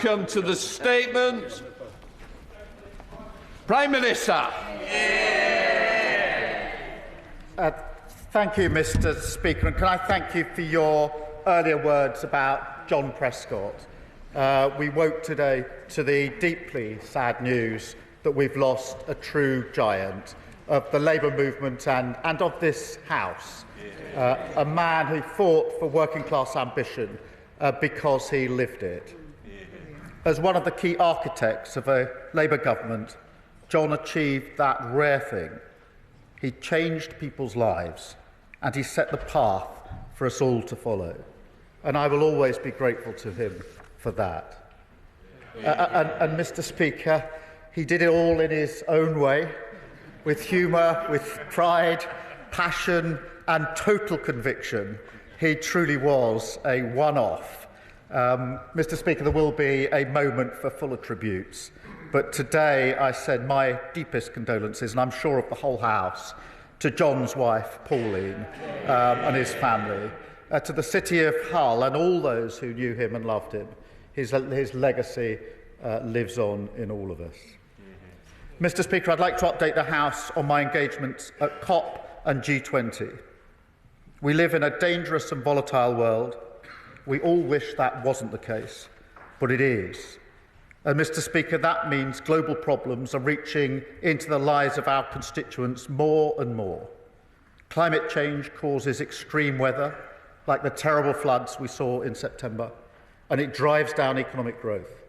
Come to the statement. Prime Minister. Thank you, Mr. Speaker, and can I thank you for your earlier words about John Prescott. We woke today to the deeply sad news that we've lost a true giant of the Labour movement and of this House, a man who fought for working-class ambition because he lived it. As one of the key architects of a Labour government, John achieved that rare thing. He changed people's lives and he set the path for us all to follow. And I will always be grateful to him for that. And Mr. Speaker, he did it all in his own way, with humour, with pride, passion and total conviction. He truly was a one-off. Mr. Speaker, there will be a moment for fuller tributes, but today I send my deepest condolences, and I'm sure of the whole House, to John's wife, Pauline, and his family, to the city of Hull and all those who knew him and loved him. His legacy lives on in all of us. Mr. Speaker, I'd like to update the House on my engagements at COP and G20. We live in a dangerous and volatile world. We all wish that wasn't the case, but it is. And, Mr. Speaker, that means global problems are reaching into the lives of our constituents more and more. Climate change causes extreme weather, like the terrible floods we saw in September, and it drives down economic growth.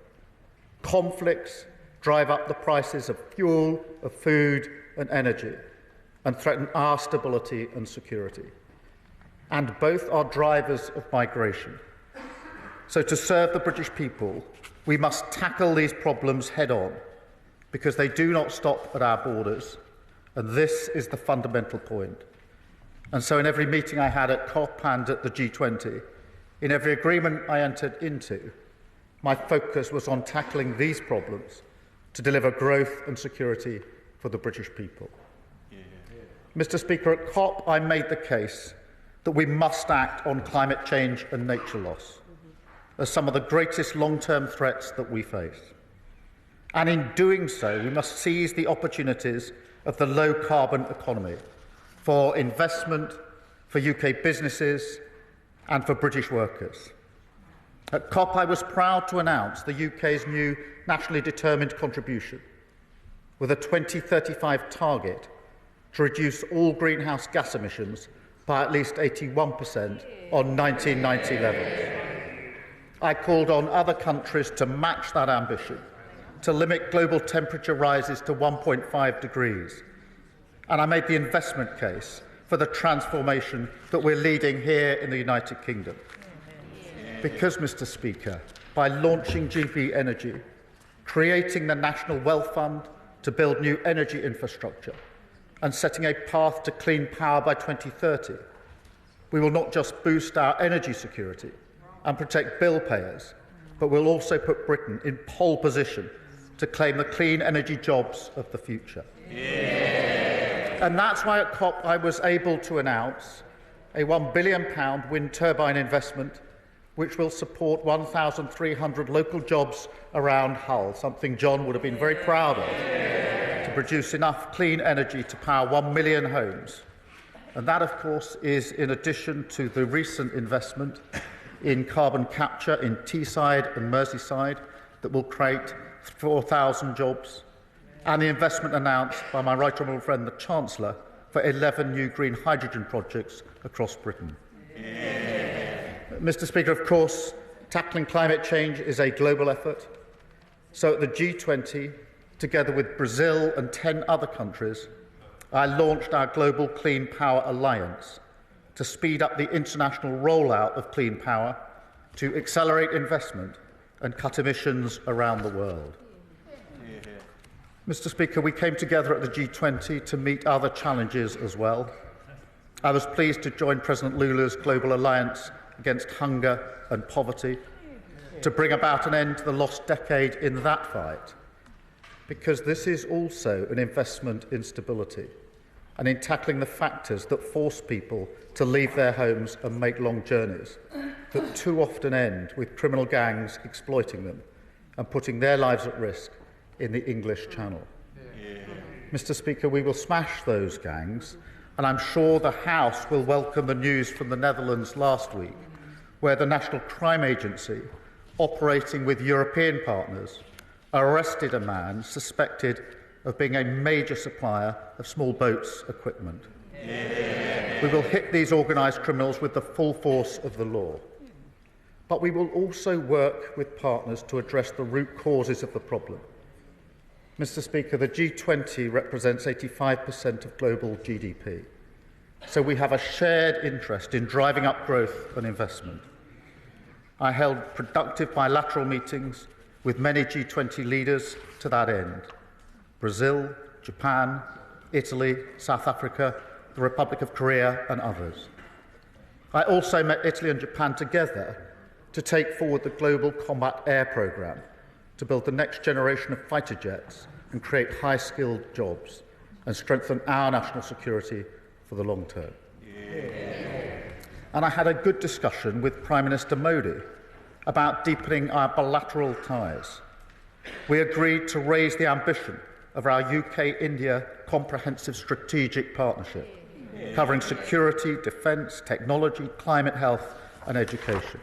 Conflicts drive up the prices of fuel, of food and energy, and threaten our stability and security. And both are drivers of migration. So to serve the British people, we must tackle these problems head-on, because they do not stop at our borders, and this is the fundamental point. And so in every meeting I had at COP and at the G20, in every agreement I entered into, my focus was on tackling these problems to deliver growth and security for the British people. Mr. Speaker, at COP I made the case that we must act on climate change and nature loss as some of the greatest long-term threats that we face. And in doing so, we must seize the opportunities of the low-carbon economy for investment, for UK businesses and for British workers. At COP, I was proud to announce the UK's new nationally determined contribution with a 2035 target to reduce all greenhouse gas emissions by at least 81% on 1990 levels. I called on other countries to match that ambition, to limit global temperature rises to 1.5 degrees. And I made the investment case for the transformation that we're leading here in the United Kingdom. Because, Mr. Speaker, by launching GB Energy, creating the National Wealth Fund to build new energy infrastructure, and setting a path to clean power by 2030, we will not just boost our energy security and protect bill payers, but we'll also put Britain in pole position to claim the clean energy jobs of the future. And that's why at COP I was able to announce a £1 billion wind turbine investment which will support 1,300 local jobs around Hull, something John would have been very proud of, to produce enough clean energy to power 1 million homes. And that, of course, is in addition to the recent investment in carbon capture in Teesside and Merseyside that will create 4,000 jobs, and the investment announced by my right honourable friend the Chancellor for 11 new green hydrogen projects across Britain. Mr. Speaker, of course, tackling climate change is a global effort. So at the G20, together with Brazil and 10 other countries, I launched our Global Clean Power Alliance to speed up the international rollout of clean power, to accelerate investment and cut emissions around the world. Mr. Speaker, we came together at the G20 to meet other challenges as well. I was pleased to join President Lula's Global Alliance Against Hunger and Poverty to bring about an end to the lost decade in that fight, because this is also an investment in stability and in tackling the factors that force people to leave their homes and make long journeys that too often end with criminal gangs exploiting them and putting their lives at risk in the English Channel. Mr. Speaker, we will smash those gangs, and I'm sure the House will welcome the news from the Netherlands last week, where the National Crime Agency, operating with European partners, arrested a man suspected of being a major supplier of small boats equipment. We will hit these organised criminals with the full force of the law. But we will also work with partners to address the root causes of the problem. Mr. Speaker, the G20 represents 85% of global GDP, so we have a shared interest in driving up growth and investment. I held productive bilateral meetings with many G20 leaders to that end: Brazil, Japan, Italy, South Africa, the Republic of Korea and others. I also met Italy and Japan together to take forward the Global Combat Air Programme to build the next generation of fighter jets and create high-skilled jobs and strengthen our national security for the long term. And I had a good discussion with Prime Minister Modi about deepening our bilateral ties. We agreed to raise the ambition of our UK-India comprehensive strategic partnership, covering security, defence, technology, climate health and education,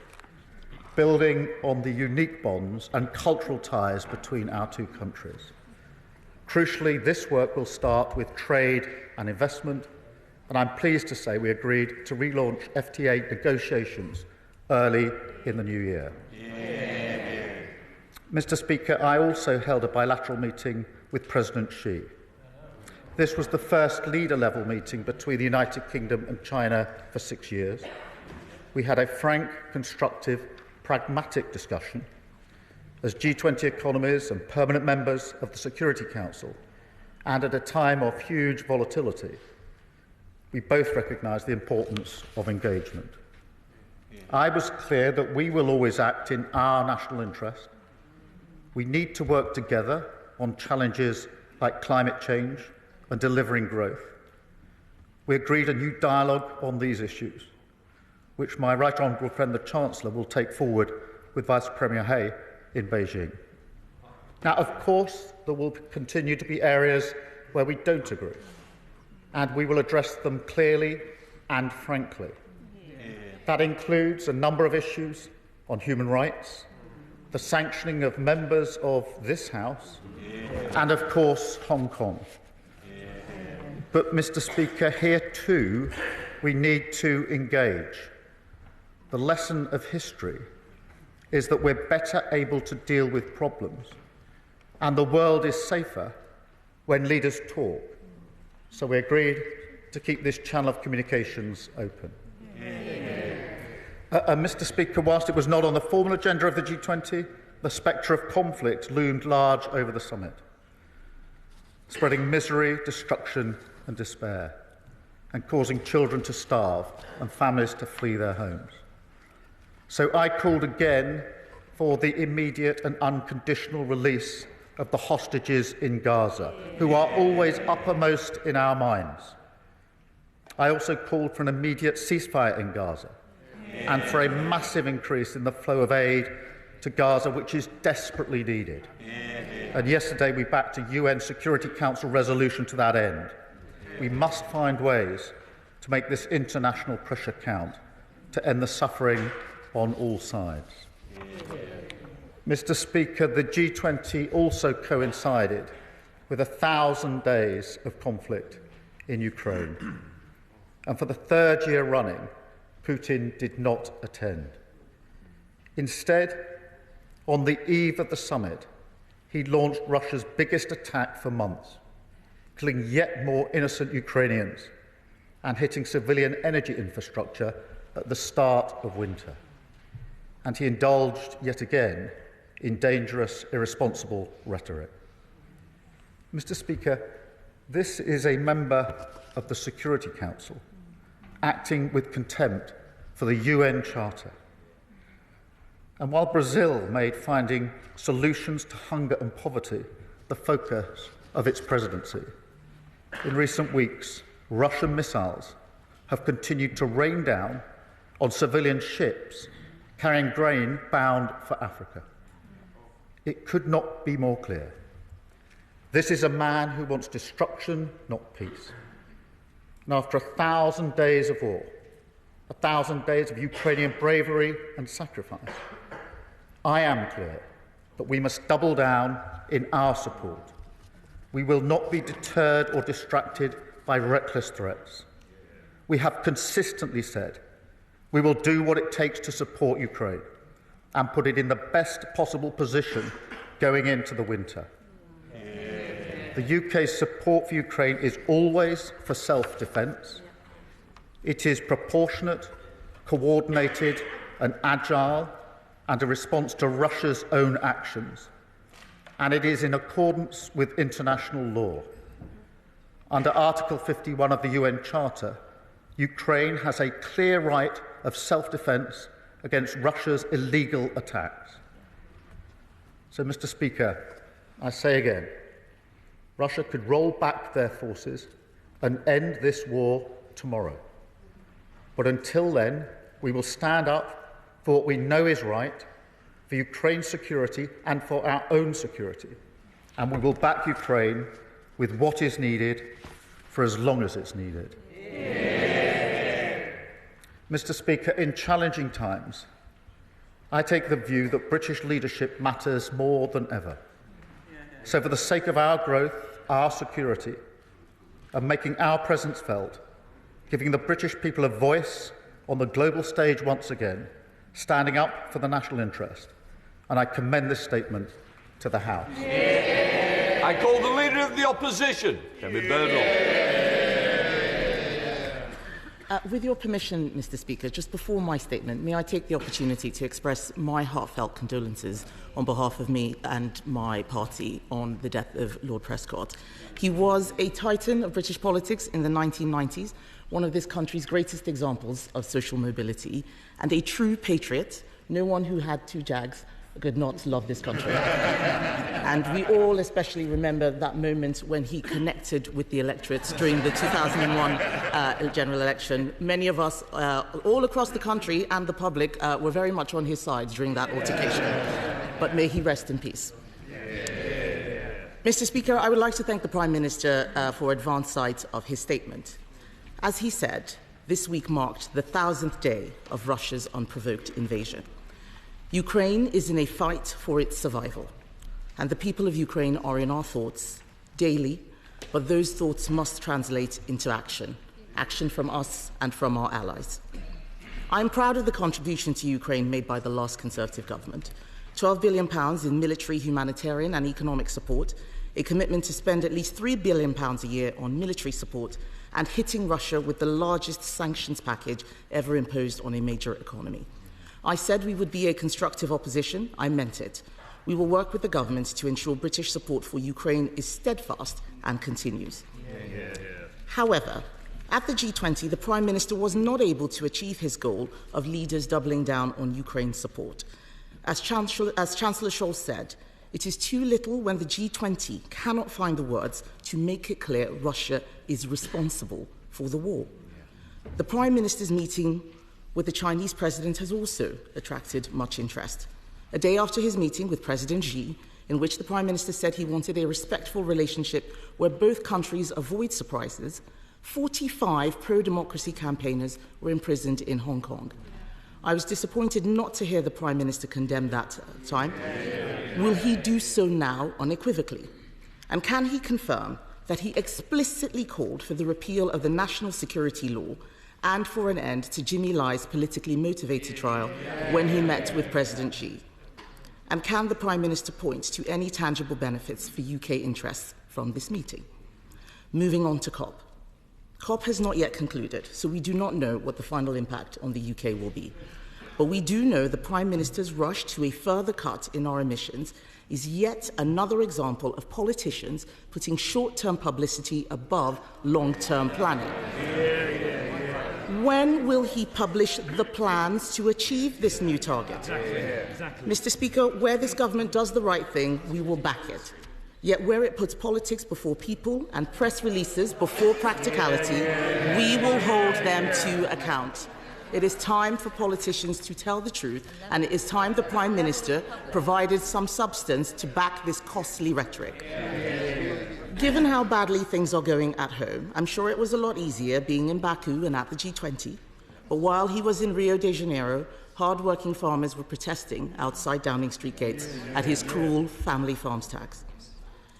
building on the unique bonds and cultural ties between our two countries. Crucially, this work will start with trade and investment, and I'm pleased to say we agreed to relaunch FTA negotiations early in the new year. Mr. Speaker, I also held a bilateral meeting with President Xi. This was the first leader-level meeting between the United Kingdom and China for 6 years. We had a frank, constructive, pragmatic discussion as G20 economies and permanent members of the Security Council, and at a time of huge volatility. We both recognise the importance of engagement. I was clear that we will always act in our national interest. We need to work together on challenges like climate change and delivering growth. We agreed a new dialogue on these issues, which my Right Honourable friend the Chancellor will take forward with Vice Premier Hay in Beijing. Now, of course, there will continue to be areas where we don't agree, and we will address them clearly and frankly. That includes a number of issues on human rights, the sanctioning of members of this House, and, of course, Hong Kong. But, Mr. Speaker, here too we need to engage. The lesson of history is that we're better able to deal with problems, and the world is safer when leaders talk. So we agreed to keep this channel of communications open. Mr. Speaker, whilst it was not on the formal agenda of the G20, the spectre of conflict loomed large over the summit, spreading misery, destruction and despair, and causing children to starve and families to flee their homes. So I called again for the immediate and unconditional release of the hostages in Gaza, who are always uppermost in our minds. I also called for an immediate ceasefire in Gaza and for a massive increase in the flow of aid to Gaza, which is desperately needed. And yesterday we backed a UN Security Council resolution to that end. We must find ways to make this international pressure count to end the suffering on all sides. Mr. Speaker, the G20 also coincided with 1,000 days of conflict in Ukraine. And for the third year running, Putin did not attend. Instead, on the eve of the summit, he launched Russia's biggest attack for months, killing yet more innocent Ukrainians and hitting civilian energy infrastructure at the start of winter. And he indulged yet again in dangerous, irresponsible rhetoric. Mr. Speaker, this is a member of the Security Council acting with contempt for the UN Charter. And while Brazil made finding solutions to hunger and poverty the focus of its presidency, in recent weeks, Russian missiles have continued to rain down on civilian ships carrying grain bound for Africa. It could not be more clear. This is a man who wants destruction, not peace. And after 1,000 days of war, 1,000 days of Ukrainian bravery and sacrifice, I am clear that we must double down in our support. We will not be deterred or distracted by reckless threats. We have consistently said we will do what it takes to support Ukraine and put it in the best possible position going into the winter. The UK's support for Ukraine is always for self-defence. It is proportionate, coordinated and agile, and a response to Russia's own actions. And it is in accordance with international law. Under Article 51 of the UN Charter, Ukraine has a clear right of self-defence against Russia's illegal attacks. So, Mr. Speaker, I say again, Russia could roll back their forces and end this war tomorrow. But until then, we will stand up for what we know is right, for Ukraine's security and for our own security. And we will back Ukraine with what is needed for as long as it's needed. Yeah. Mr. Speaker, in challenging times, I take the view that British leadership matters more than ever. So for the sake of our growth, our security, and making our presence felt, giving the British people a voice on the global stage once again, standing up for the national interest, and I commend this statement to the House. Yeah. I call the Leader of the Opposition, Kemi Badenoch. With your permission, Mr. Speaker, just before my statement, may I take the opportunity to express my heartfelt condolences on behalf of me and my party on the death of Lord Prescott. He was a titan of British politics in the 1990s, one of this country's greatest examples of social mobility, and a true patriot. No one who had 2 Jags could not love this country. And we all especially remember that moment when he connected with the electorate during the 2001 general election. Many of us all across the country and the public were very much on his side during that altercation. But may he rest in peace. Mr. Speaker, I would like to thank the Prime Minister for advance sight of his statement. As he said, this week marked the 1,000th day of Russia's unprovoked invasion. Ukraine is in a fight for its survival, and the people of Ukraine are in our thoughts daily, but those thoughts must translate into action from us and from our allies. I'm proud of the contribution to Ukraine made by the last Conservative government. £12 billion in military, humanitarian and economic support, a commitment to spend at least £3 billion a year on military support, and hitting Russia with the largest sanctions package ever imposed on a major economy. I said we would be a constructive opposition. I meant it. We will work with the government to ensure British support for Ukraine is steadfast and continues. However, at the G20, the Prime Minister was not able to achieve his goal of leaders doubling down on Ukraine's support. As Chancellor Scholz said, it is too little when the G20 cannot find the words to make it clear Russia is responsible for the war. The Prime Minister's meeting with the Chinese President has also attracted much interest. A day after his meeting with President Xi, in which the Prime Minister said he wanted a respectful relationship where both countries avoid surprises, 45 pro-democracy campaigners were imprisoned in Hong Kong. I was disappointed not to hear the Prime Minister condemn that time. Will he do so now unequivocally? And can he confirm that he explicitly called for the repeal of the national security law and for an end to Jimmy Lai's politically motivated trial when he met with President Xi? And can the Prime Minister point to any tangible benefits for UK interests from this meeting? Moving on to COP. COP has not yet concluded, so we do not know what the final impact on the UK will be. But we do know the Prime Minister's rush to a further cut in our emissions is yet another example of politicians putting short-term publicity above long-term planning. When will he publish the plans to achieve this new target? Exactly. Mr. Speaker, where this government does the right thing, we will back it. Yet where it puts politics before people and press releases before practicality, we will hold them to account. It is time for politicians to tell the truth, and it is time the Prime Minister provided some substance to back this costly rhetoric. Given how badly things are going at home, I'm sure it was a lot easier being in Baku and at the G20. But while he was in Rio de Janeiro, hard-working farmers were protesting outside Downing Street gates at his cruel family farms tax.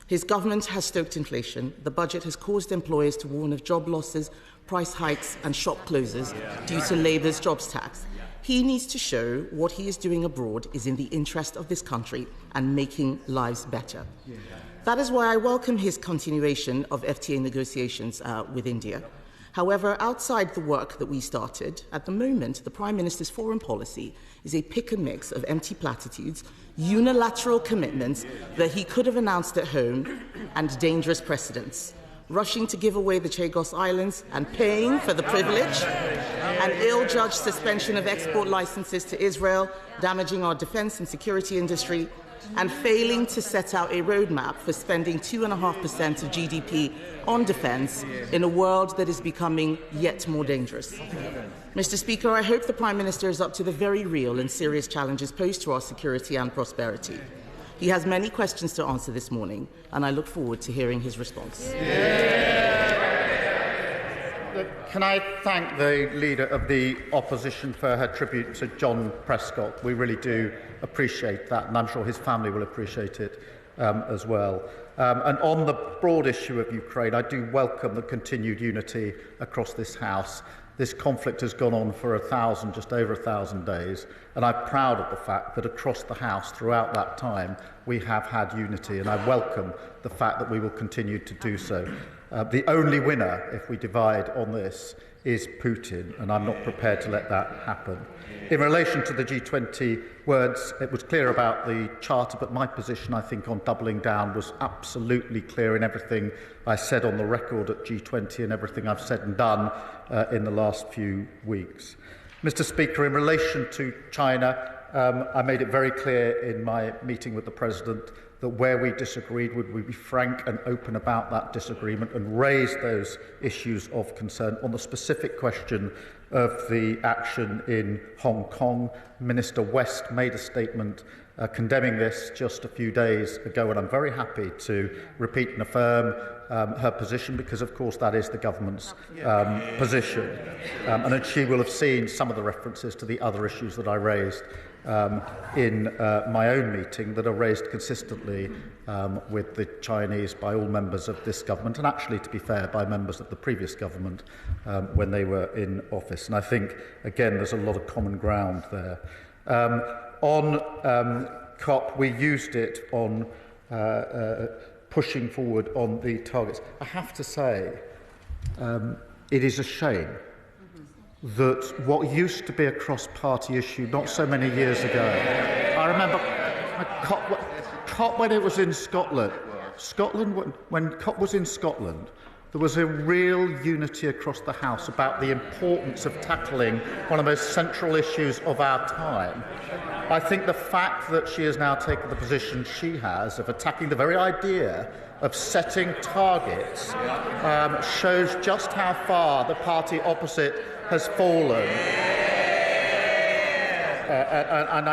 His government has stoked inflation. The budget has caused employers to warn of job losses, price hikes and shop closures due to Labour's jobs tax. He needs to show what he is doing abroad is in the interest of this country and making lives better. That is why I welcome his continuation of FTA negotiations with India. However, outside the work that we started, at the moment, the Prime Minister's foreign policy is a pick and mix of empty platitudes, unilateral commitments that he could have announced at home, and dangerous precedents. Rushing to give away the Chagos Islands and paying for the privilege, an ill-judged suspension of export licenses to Israel, damaging our defence and security industry, and failing to set out a roadmap for spending 2.5% of GDP on defence in a world that is becoming yet more dangerous. Mr. Speaker, I hope the Prime Minister is up to the very real and serious challenges posed to our security and prosperity. He has many questions to answer this morning, and I look forward to hearing his response. Can I thank the Leader of the Opposition for her tribute to John Prescott? We really do appreciate that, and I'm sure his family will appreciate it as well. And on the broad issue of Ukraine, I do welcome the continued unity across this House. This conflict has gone on for just over 1,000 days, and I'm proud of the fact that across the House throughout that time we have had unity, and I welcome the fact that we will continue to do so. The only winner, if we divide on this, is Putin, and I'm not prepared to let that happen. In relation to the G20 words, it was clear about the Charter, but my position, I think, on doubling down was absolutely clear in everything I said on the record at G20 and everything I've said and done in the last few weeks. Mr. Speaker, in relation to China, I made it very clear in my meeting with the President that where we disagreed, would we be frank and open about that disagreement and raise those issues of concern. On the specific question of the action in Hong Kong, Minister West made a statement condemning this just a few days ago, and I'm very happy to repeat and affirm her position, because of course that is the government's position. And she will have seen some of the references to the other issues that I raised in my own meeting that are raised consistently with the Chinese by all members of this government, and actually, to be fair, by members of the previous government when they were in office. And I think, again, there's a lot of common ground there. On COP, we used it on pushing forward on the targets. I have to say, it is a shame that what used to be a cross-party issue not so many years ago, I remember COP when it was in Scotland, when COP was in Scotland, there was a real unity across the House about the importance of tackling one of the most central issues of our time. I think the fact that she has now taken the position she has of attacking the very idea of setting targets shows just how far the party opposite has fallen. And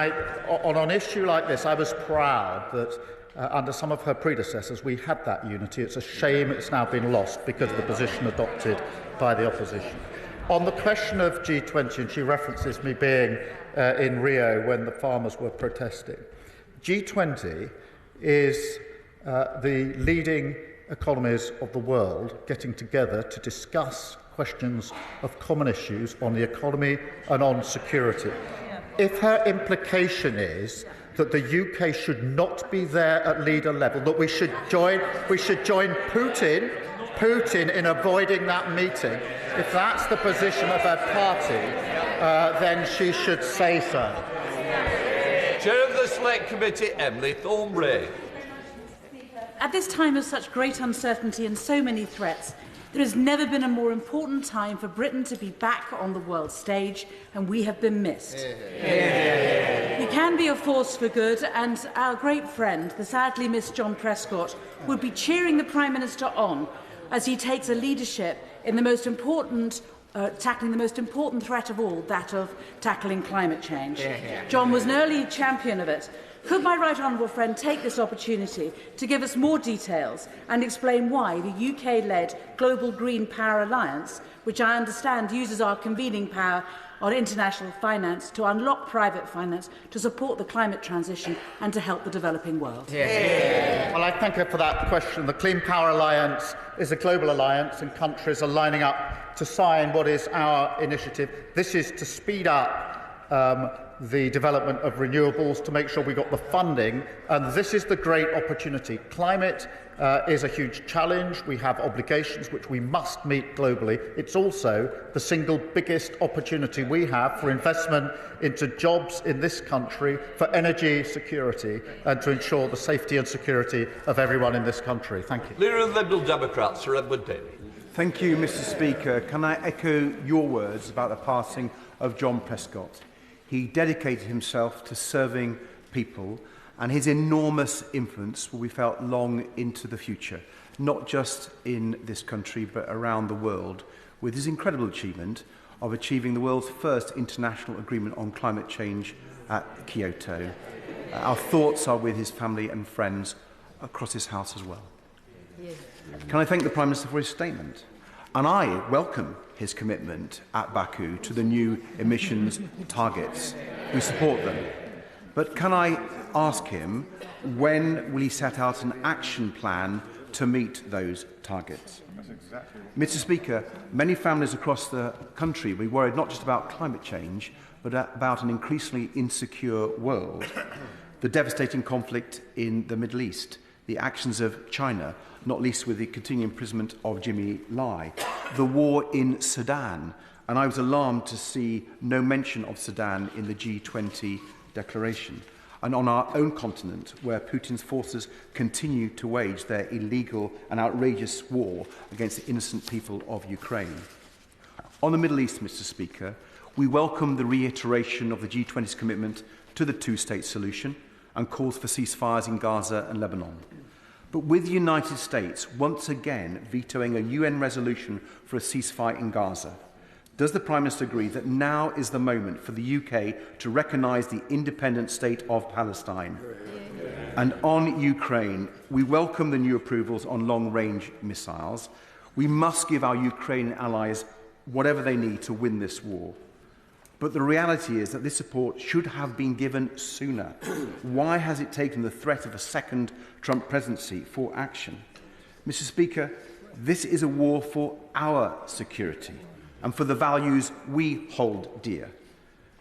on an issue like this, I was proud that under some of her predecessors we had that unity. It's a shame it's now been lost because of the position adopted by the opposition. On the question of G20, and she references me being in Rio when the farmers were protesting, G20 is the leading economies of the world getting together to discuss questions of common issues on the economy and on security. If her implication is that the UK should not be there at leader level, that we should join Putin in avoiding that meeting, if that's the position of her party, then she should say so. Chair of the Select Committee, Emily Thornberry. At this time of such great uncertainty and so many threats, there has never been a more important time for Britain to be back on the world stage, and we have been missed. We can be a force for good, and our great friend, the sadly missed John Prescott, would be cheering the Prime Minister on as he takes a leadership in the most important tackling the most important threat of all, that of tackling climate change. John was an early champion of it. Could my right honourable friend take this opportunity to give us more details and explain why the UK-led Global Green Power Alliance, which I understand uses our convening power on international finance to unlock private finance to support the climate transition and to help the developing world? Well, I thank her for that question. The Clean Power Alliance is a global alliance, and countries are lining up to sign what is our initiative. This is to speed up the development of renewables, to make sure we got the funding, and this is the great opportunity. Climate is a huge challenge. We have obligations which we must meet globally. It's also the single biggest opportunity we have for investment into jobs in this country, for energy security, and to ensure the safety and security of everyone in this country. Thank you. Leader of the Liberal Democrats, Sir Edward Davey. Thank you, Mr. Speaker. Can I echo your words about the passing of John Prescott? He dedicated himself to serving people, and his enormous influence will be felt long into the future, not just in this country but around the world, with his incredible achievement of achieving the world's first international agreement on climate change at Kyoto. Our thoughts are with his family and friends across this House as well. Can I thank the Prime Minister for his statement? And I welcome his commitment at Baku to the new emissions targets. We support them. But can I ask him, when will he set out an action plan to meet those targets? Mr. Speaker, many families across the country will be worried not just about climate change, but about an increasingly insecure world. The devastating conflict in the Middle East, the actions of China, not least with the continuing imprisonment of Jimmy Lai, the war in Sudan, and I was alarmed to see no mention of Sudan in the G20 declaration, and on our own continent, where Putin's forces continue to wage their illegal and outrageous war against the innocent people of Ukraine. On the Middle East, Mr. Speaker, we welcome the reiteration of the G20's commitment to the two-state solution and calls for ceasefires in Gaza and Lebanon. But with the United States once again vetoing a UN resolution for a ceasefire in Gaza, does the Prime Minister agree that now is the moment for the UK to recognise the independent state of Palestine? And on Ukraine, we welcome the new approvals on long-range missiles. We must give our Ukrainian allies whatever they need to win this war. But the reality is that this support should have been given sooner. Why has it taken the threat of a second Trump presidency for action? Mr. Speaker, this is a war for our security and for the values we hold dear.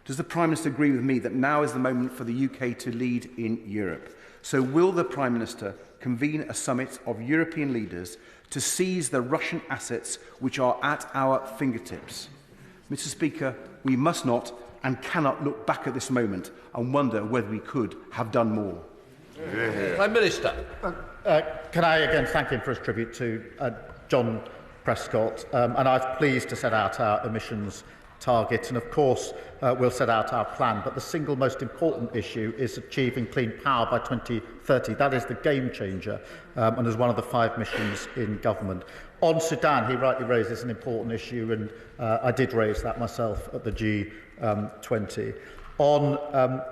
Does the Prime Minister agree with me that now is the moment for the UK to lead in Europe? So will the Prime Minister convene a summit of European leaders to seize the Russian assets which are at our fingertips? Mr. Speaker, we must not and cannot look back at this moment and wonder whether we could have done more. Prime Minister. Can I again thank him for his tribute to John Prescott, and I was pleased to set out our emissions target, and of course we'll set out our plan, but the single most important issue is achieving clean power by 2030. That is the game changer, and is one of the 5 missions in government. On Sudan, he rightly raises an important issue, and I did raise that myself at the G20. On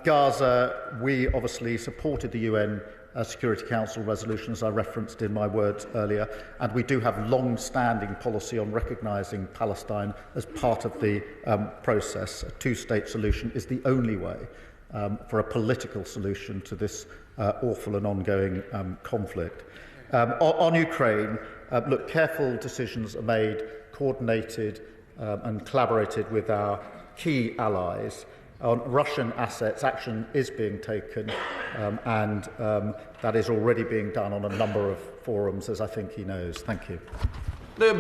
Gaza, we obviously supported the UN Security Council resolution, as I referenced in my words earlier, and we do have long-standing policy on recognising Palestine as part of the process. A two-state solution is the only way for a political solution to this awful and ongoing conflict. On Ukraine, look, careful decisions are made, coordinated and collaborated with our key allies. On Russian assets, action is being taken, and that is already being done on a number of forums, as I think he knows. Thank you. Thank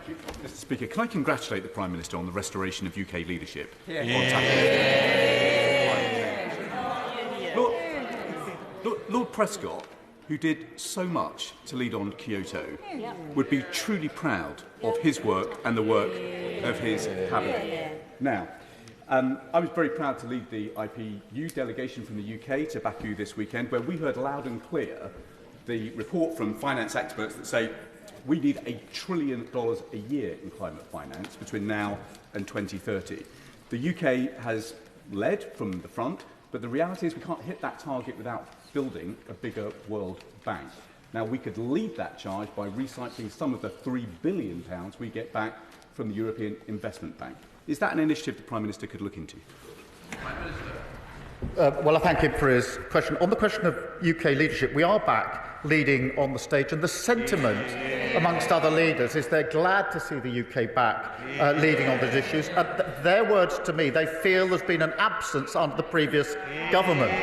you, Mr. Speaker. Can I congratulate the Prime Minister on the restoration of UK leadership? Lord Prescott, who did so much to lead on Kyoto, would be truly proud of his work and the work of his cabinet. Now, I was very proud to lead the IPU delegation from the UK to Baku this weekend, where we heard loud and clear the report from finance experts that say We need $1 trillion a year in climate finance between now and 2030. The UK has led from the front, but the reality is we can't hit that target without building a bigger World Bank. Now, we could lead that charge by recycling some of the £3 billion we get back from the European Investment Bank. Is that an initiative the Prime Minister could look into? Prime Minister. Well, I thank him for his question. On the question of UK leadership, we are back leading on the stage, and the sentiment amongst other leaders is they're glad to see the UK back leading on these issues. Their words to me, they feel there's been an absence under the previous government.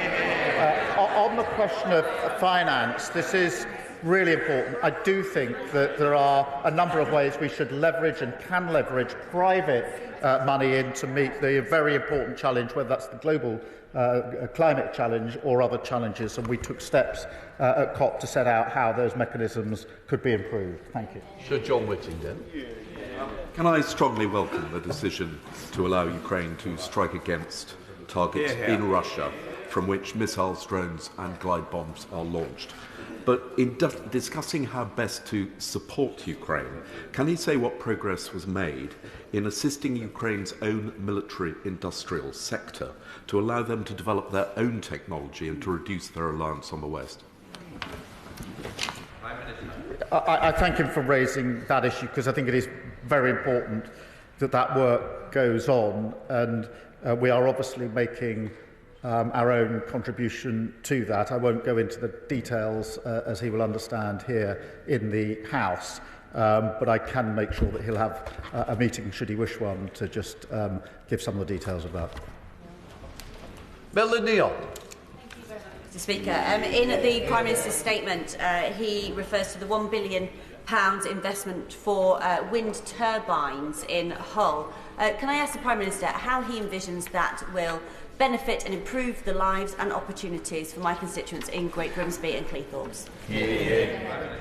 On the question of finance, this is really important. I do think that there are a number of ways we should leverage and can leverage private money in to meet the very important challenge, whether that's the global climate challenge or other challenges, and we took steps at COP to set out how those mechanisms could be improved. Thank you. Sir John Whittingdale. Can I strongly welcome the decision to allow Ukraine to strike against targets in Russia from which missiles, drones and glide bombs are launched? But in discussing how best to support Ukraine, can he say what progress was made in assisting Ukraine's own military-industrial sector to allow them to develop their own technology and to reduce their reliance on the West? I thank him for raising that issue, because I think it is very important that that work goes on, and we are obviously making our own contribution to that. I won't go into the details, as he will understand here in the House, but I can make sure that he'll have a meeting, should he wish one, to just give some of the details of that. Melanie. Mr. Speaker, in the Prime Minister's statement, he refers to the £1 billion investment for wind turbines in Hull. Can I ask the Prime Minister how he envisions that will benefit and improve the lives and opportunities for my constituents in Great Grimsby and Cleethorpes?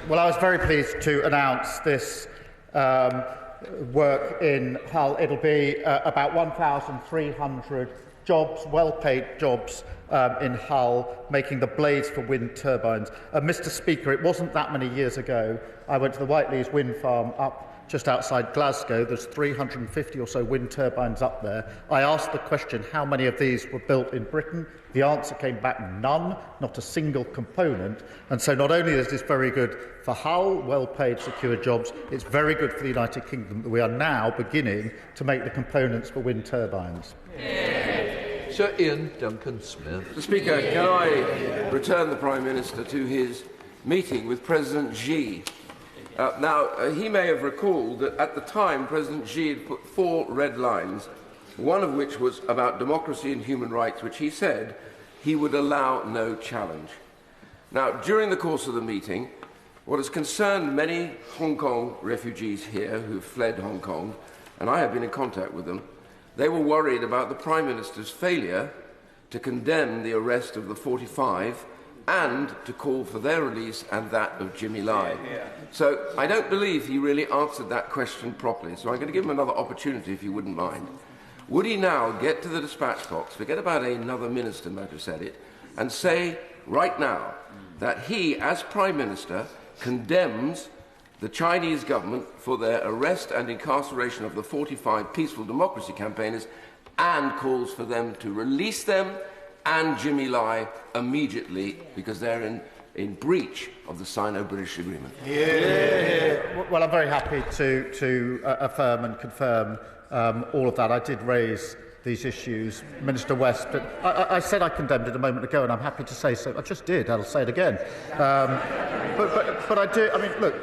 Well, I was very pleased to announce this work in Hull. It'll be about 1,300 jobs, well-paid jobs in Hull, making the blades for wind turbines. Mr. Speaker, it wasn't that many years ago I went to the Whiteleys wind farm up just outside Glasgow. There's 350 or so wind turbines up there. I asked the question, how many of these were built in Britain? The answer came back, none, not a single component. And so not only is this very good for Hull, well-paid, secure jobs, it's very good for the United Kingdom that we are now beginning to make the components for wind turbines. Sir Iain Duncan Smith. Mr. Speaker, can I return the Prime Minister to his meeting with President Xi? He may have recalled that at the time President Xi had put 4 red lines, one of which was about democracy and human rights, which he said he would allow no challenge. Now, during the course of the meeting, what has concerned many Hong Kong refugees here who fled Hong Kong, and I have been in contact with them, they were worried about the Prime Minister's failure to condemn the arrest of the 45 and to call for their release and that of Jimmy Lai. So I don't believe he really answered that question properly, so I'm going to give him another opportunity, if you wouldn't mind. Would he now get to the dispatch box, forget about another minister might have said it, and say right now that he, as Prime Minister, condemns the Chinese government for their arrest and incarceration of the 45 peaceful democracy campaigners and calls for them to release them and Jimmy Lai immediately, because they're in breach of the Sino-British agreement. Well, I'm very happy to affirm and confirm all of that. I did raise these issues, Minister West, but I said I condemned it a moment ago, and I'm happy to say so. I just did. I'll say it again. But I do. I mean, look.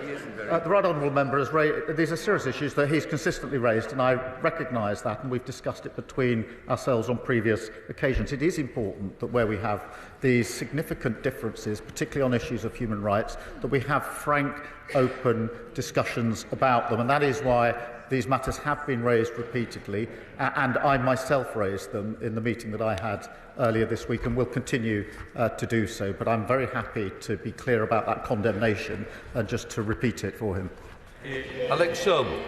The Right Honourable Member has raised, these are serious issues that he's consistently raised, and I recognise that, and we've discussed it between ourselves on previous occasions. It is important that where we have these significant differences, particularly on issues of human rights, that we have frank, open discussions about them, and that is why these matters have been raised repeatedly, and I myself raised them in the meeting that I had earlier this week and will continue to do so. But I'm very happy to be clear about that condemnation and just to repeat it for him. Alex Sobel.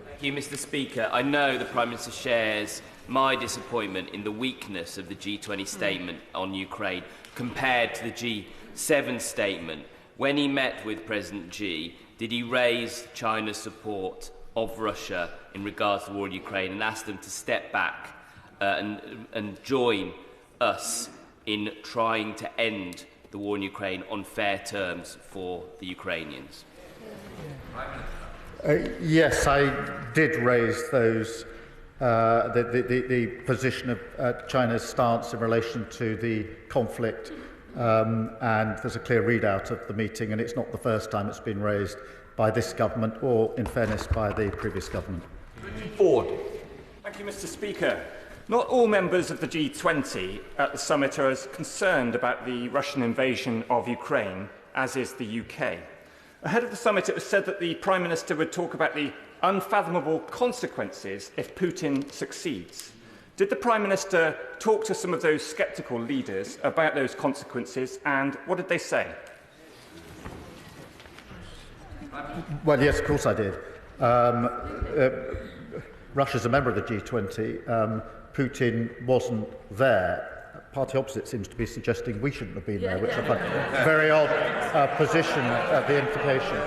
Thank you, Mr. Speaker. I know the Prime Minister shares my disappointment in the weakness of the G20 statement on Ukraine compared to the G7 statement. when he met with President Xi, did he raise China's support of Russia in regards to the war in Ukraine and ask them to step back and join us in trying to end the war in Ukraine on fair terms for the Ukrainians? Yes, I did raise those, the position of China's stance in relation to the conflict, and there's a clear readout of the meeting, and it's not the first time it's been raised by this government or, in fairness, by the previous government. Foord. Thank you, Mr. Speaker. Not all members of the G20 at the summit are as concerned about the Russian invasion of Ukraine as is the UK. Ahead of the summit, it was said that the Prime Minister would talk about the unfathomable consequences if Putin succeeds. Did the Prime Minister talk to some of those sceptical leaders about those consequences, and what did they say? Well, yes, of course I did. Russia's a member of the G20. Putin wasn't there. Party opposite seems to be suggesting we shouldn't have been there, which I find a very odd position, the implication.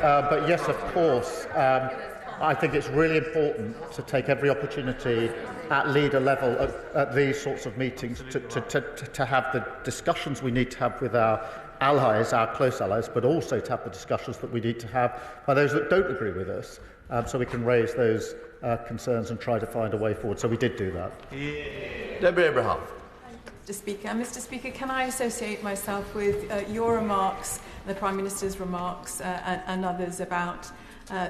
But yes, of course, I think it's really important to take every opportunity at leader level at these sorts of meetings to have the discussions we need to have with our allies, our close allies, but also to have the discussions that we need to have by those that don't agree with us, so we can raise those concerns and try to find a way forward. So we did do that. Deborah Abraham. Mr. Speaker, can I associate myself with your remarks, the Prime Minister's remarks, and others about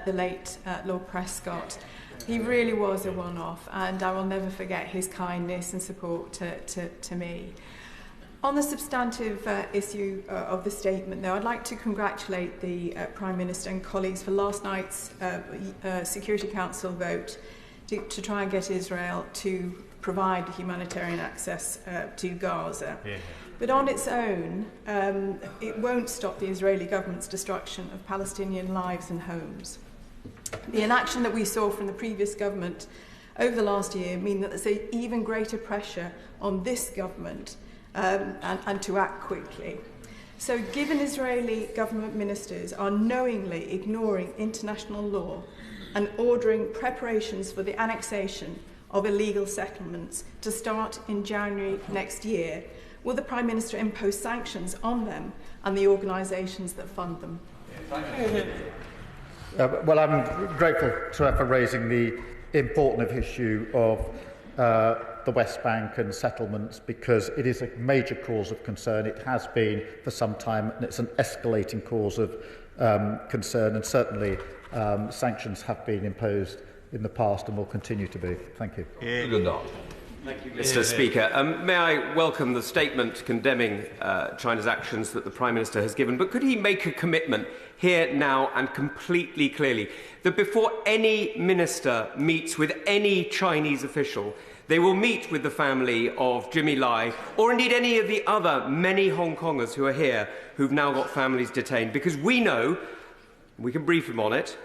the late Lord Prescott? He really was a one-off, and I will never forget his kindness and support to me. On the substantive issue of the statement, though, I'd like to congratulate the Prime Minister and colleagues for last night's Security Council vote to try and get Israel to provide humanitarian access to Gaza. Yeah. But on its own, it won't stop the Israeli government's destruction of Palestinian lives and homes. The inaction that we saw from the previous government over the last year mean that there's even greater pressure on this government and to act quickly. So given Israeli government ministers are knowingly ignoring international law and ordering preparations for the annexation of illegal settlements to start in January next year, will the Prime Minister impose sanctions on them and the organisations that fund them? Well, I'm grateful to her for raising the important issue of the West Bank and settlements, because it is a major cause of concern. It has been for some time, and it's an escalating cause of concern, and certainly sanctions have been imposed in the past and will continue to be. Thank you. Thank you, Mr. Speaker. May I welcome the statement condemning China's actions that the Prime Minister has given, but could he make a commitment here, now, and completely clearly that before any minister meets with any Chinese official, they will meet with the family of Jimmy Lai, or indeed any of the other many Hong Kongers who are here who've now got families detained? Because we know, we can brief him on it,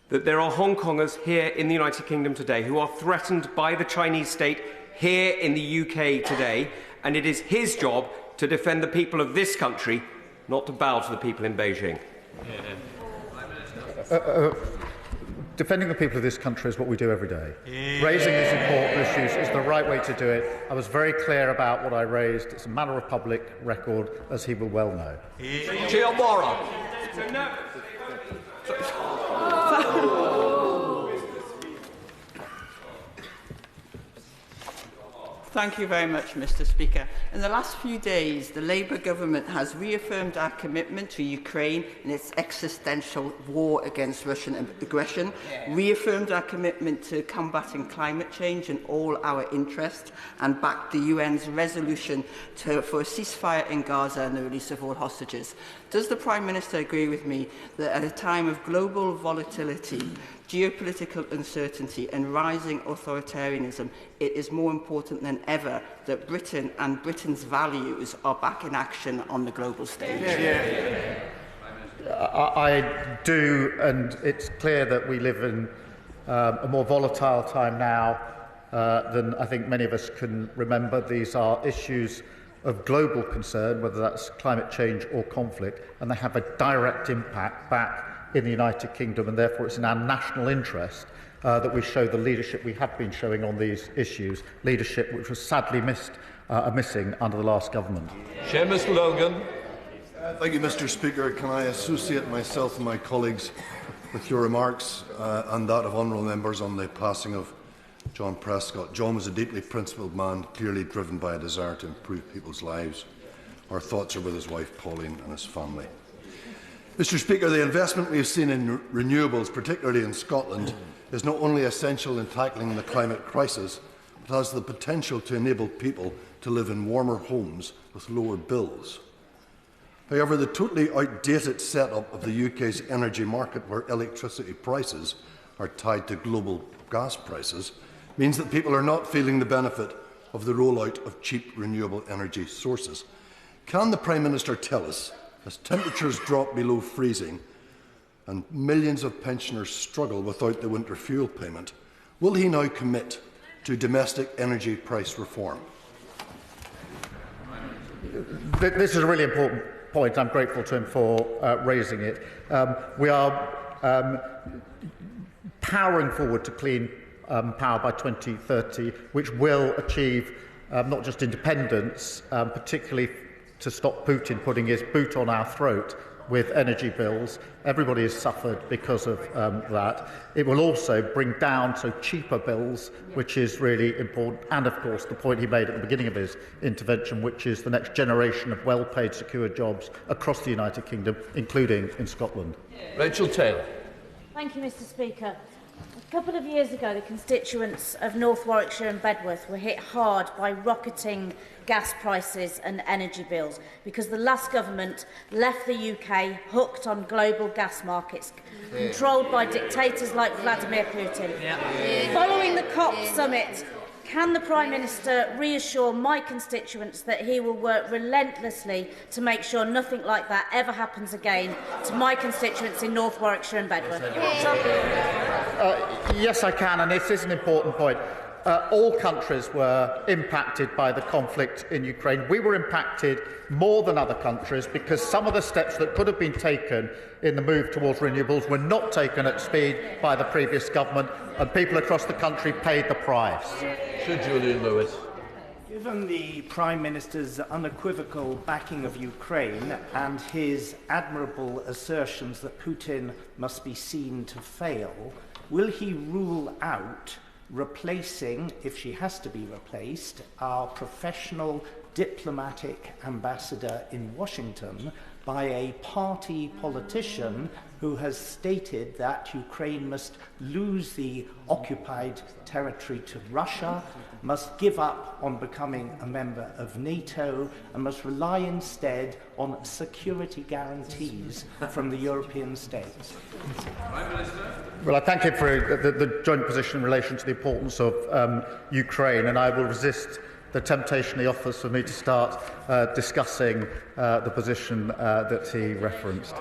that there are Hong Kongers here in the United Kingdom today who are threatened by the Chinese state here in the UK today, and it is his job to defend the people of this country, not to bow to the people in Beijing. Defending the people of this country is what we do every day. Raising these important issues is the right way to do it. I was very clear about what I raised. It's a matter of public record, as he will well know. Thank you very much, Mr. Speaker. In the last few days, the Labour government has reaffirmed our commitment to Ukraine in its existential war against Russian aggression, reaffirmed our commitment to combating climate change in all our interests, and backed the UN's resolution for a ceasefire in Gaza and the release of all hostages. Does the Prime Minister agree with me that at a time of global volatility, geopolitical uncertainty and rising authoritarianism, it is more important than ever that Britain and Britain's values are back in action on the global stage? I do, and it's clear that we live in a more volatile time now than I think many of us can remember. These are issues of global concern, whether that's climate change or conflict, and they have a direct impact back in the United Kingdom, and therefore it's in our national interest that we show the leadership we have been showing on these issues, leadership which was sadly missing under the last government. Seamus Logan. Thank you, Mr. Speaker. Can I associate myself and my colleagues with your remarks and that of honourable members on the passing of John Prescott? John was a deeply principled man, clearly driven by a desire to improve people's lives. Our thoughts are with his wife Pauline and his family. Mr. Speaker, the investment we have seen in renewables, particularly in Scotland, is not only essential in tackling the climate crisis, but has the potential to enable people to live in warmer homes with lower bills. However, the totally outdated setup of the UK's energy market, where electricity prices are tied to global gas prices, means that people are not feeling the benefit of the rollout of cheap renewable energy sources. Can the Prime Minister tell us, as temperatures drop below freezing and millions of pensioners struggle without the winter fuel payment, will he now commit to domestic energy price reform? This is a really important point. I'm grateful to him for raising it. We are powering forward to clean power by 2030, which will achieve not just independence, particularly to stop Putin putting his boot on our throat with energy bills. Everybody has suffered because of that. It will also bring down cheaper bills, which is really important, and of course the point he made at the beginning of his intervention, which is the next generation of well-paid, secure jobs across the United Kingdom, including in Scotland. Rachel Taylor. Thank you, Mr. Speaker. A couple of years ago, the constituents of North Warwickshire and Bedworth were hit hard by rocketing gas prices and energy bills because the last government left the UK hooked on global gas markets controlled by dictators like Vladimir Putin. Following the COP summit, can the Prime Minister reassure my constituents that he will work relentlessly to make sure nothing like that ever happens again to my constituents in North Warwickshire and Bedworth? Yes, I can, and this is an important point. All countries were impacted by the conflict in Ukraine. We were impacted more than other countries because some of the steps that could have been taken in the move towards renewables were not taken at speed by the previous government, and people across the country paid the price. Sir Julian Lewis. Given the Prime Minister's unequivocal backing of Ukraine and his admirable assertions that Putin must be seen to fail, will he rule out replacing, if she has to be replaced, our professional diplomatic ambassador in Washington by a party politician who has stated that Ukraine must lose the occupied territory to Russia, must give up on becoming a member of NATO, and must rely instead on security guarantees from the European states? Well, I thank him for the joint position in relation to the importance of Ukraine, and I will resist the temptation he offers for me to start discussing the position that he referenced.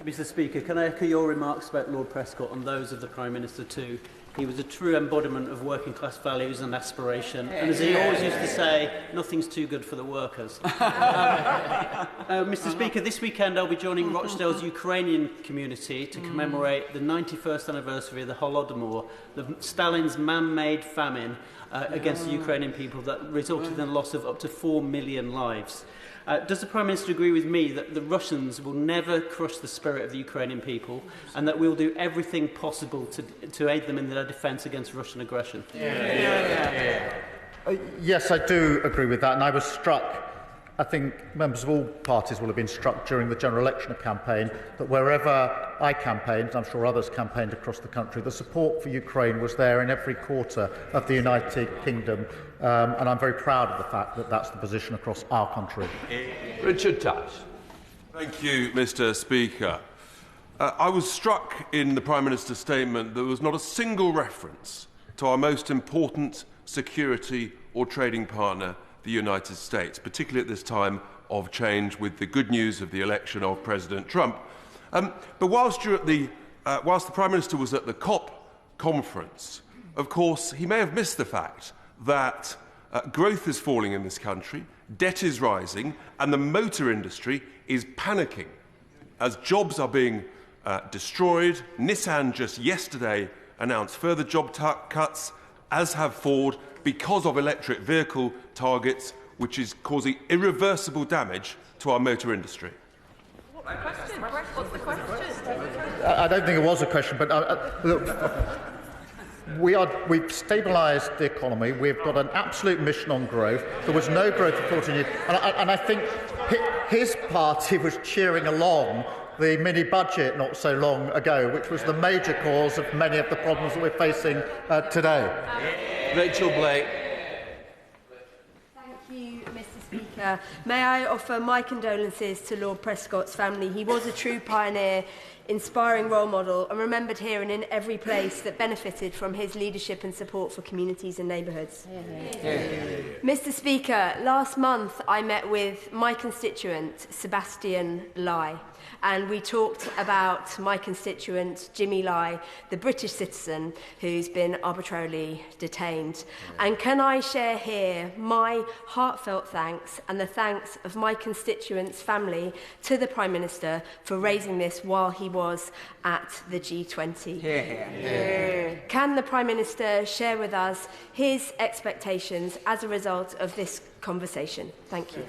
Mr. Speaker, can I echo your remarks about Lord Prescott and those of the Prime Minister too? He was a true embodiment of working class values and aspiration, and as he always used to say, nothing's too good for the workers. Mr. Speaker, this weekend I'll be joining Rochdale's Ukrainian community to commemorate the 91st anniversary of the Holodomor, Stalin's man-made famine against the Ukrainian people that resulted in the loss of up to 4 million lives. Does the Prime Minister agree with me that the Russians will never crush the spirit of the Ukrainian people and that we will do everything possible to aid them in their defence against Russian aggression? Yes, I do agree with that, and I was struck. I think members of all parties will have been struck during the general election campaign that wherever I campaigned, I'm sure others campaigned across the country, the support for Ukraine was there in every quarter of the United Kingdom, and I'm very proud of the fact that that's the position across our country. Richard Tash. Thank you, Mr. Speaker. I was struck in the Prime Minister's statement there was not a single reference to our most important security or trading partner, the United States, particularly at this time of change with the good news of the election of President Trump. But whilst the Prime Minister was at the COP conference, of course, he may have missed the fact that growth is falling in this country, debt is rising, and the motor industry is panicking as jobs are being destroyed. Nissan just yesterday announced further job cuts, as have Foord, because of electric vehicle targets, which is causing irreversible damage to our motor industry. What's the question? I don't think it was a question, but look, we've stabilised the economy. We've got an absolute mission on growth. There was no growth for 14 years. And I think his party was cheering along the mini-budget not so long ago, which was the major cause of many of the problems that we're facing today. Rachel Blake. Thank you, Mr. Speaker. May I offer my condolences to Lord Prescott's family. He was a true pioneer, inspiring role model, and remembered here and in every place that benefited from his leadership and support for communities and neighbourhoods. Mr. Speaker, last month I met with my constituent, Sebastian Lai, and we talked about my constituent, Jimmy Lai, the British citizen who's been arbitrarily detained. And can I share here my heartfelt thanks and the thanks of my constituent's family to the Prime Minister for raising this while he was at the G20. Can the Prime Minister share with us his expectations as a result of this conversation? Thank you.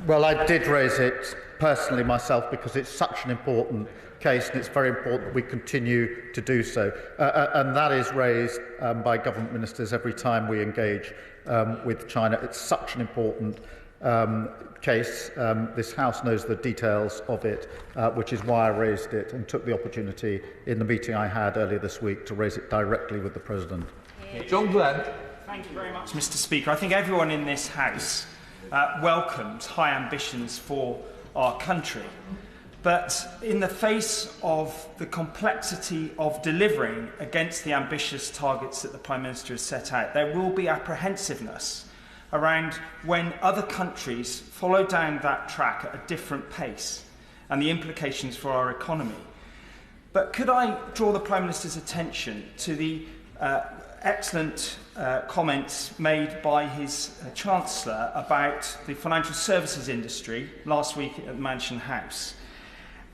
Well, I did raise it personally myself because it's such an important case and it's very important that we continue to do so. And that is raised by government ministers every time we engage with China. It's such an important case. This House knows the details of it, which is why I raised it and took the opportunity in the meeting I had earlier this week to raise it directly with the President. John Glenn. Thank you very much, Mr. Speaker. I think everyone in this House welcomes high ambitions for our country. But in the face of the complexity of delivering against the ambitious targets that the Prime Minister has set out, there will be apprehensiveness around when other countries follow down that track at a different pace and the implications for our economy. But could I draw the Prime Minister's attention to the excellent comments made by his Chancellor about the financial services industry last week at Mansion House?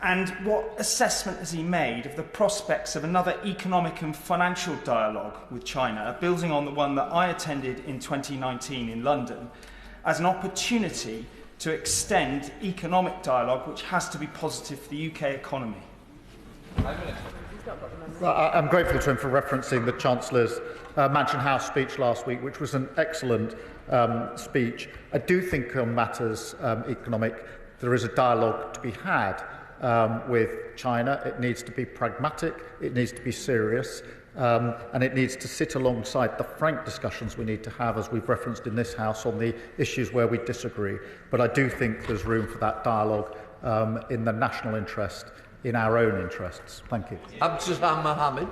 And what assessment has he made of the prospects of another economic and financial dialogue with China, building on the one that I attended in 2019 in London, as an opportunity to extend economic dialogue which has to be positive for the UK economy? Well, I'm grateful to him for referencing the Chancellor's Mansion House speech last week, which was an excellent speech. I do think on matters economic, there is a dialogue to be had with China. It needs to be pragmatic, it needs to be serious, and it needs to sit alongside the frank discussions we need to have, as we've referenced in this House, on the issues where we disagree. But I do think there's room for that dialogue in the national interest, in our own interests. Thank you. Abdullah Mohammed.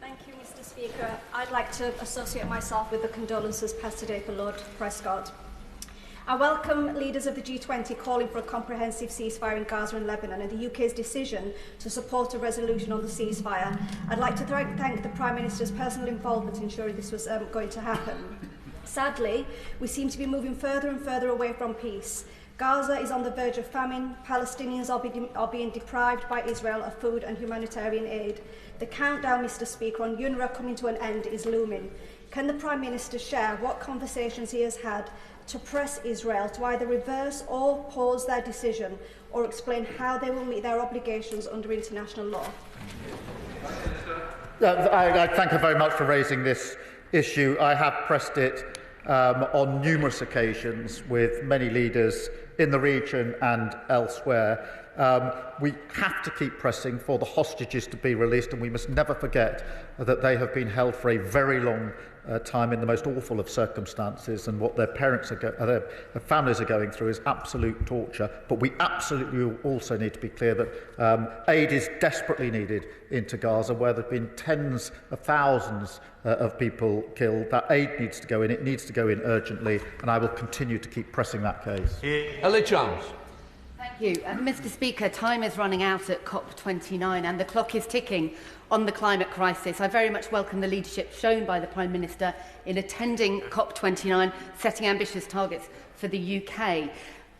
Thank you, Mr. Speaker. I'd like to associate myself with the condolences passed today for Lord Prescott. I welcome leaders of the G20 calling for a comprehensive ceasefire in Gaza and Lebanon and the UK's decision to support a resolution on the ceasefire. I'd like to thank the Prime Minister's personal involvement in ensuring this was going to happen. Sadly, we seem to be moving further and further away from peace. Gaza is on the verge of famine. Palestinians are being deprived by Israel of food and humanitarian aid. The countdown, Mr. Speaker, on UNRWA coming to an end is looming. Can the Prime Minister share what conversations he has had to press Israel to either reverse or pause their decision, or explain how they will meet their obligations under international law? I thank her very much for raising this issue. I have pressed it on numerous occasions with many leaders in the region and elsewhere. We have to keep pressing for the hostages to be released, and we must never forget that they have been held for a very long time in the most awful of circumstances, and what their parents their families are going through is absolute torture. But we absolutely also need to be clear that aid is desperately needed into Gaza, where there have been tens of thousands of people killed. That aid needs to go in. It needs to go in urgently, and I will continue to keep pressing that case. Ellie Chance. Thank you. Mr Speaker, time is running out at COP29 and the clock is ticking on the climate crisis. I very much welcome the leadership shown by the Prime Minister in attending COP29, setting ambitious targets for the UK.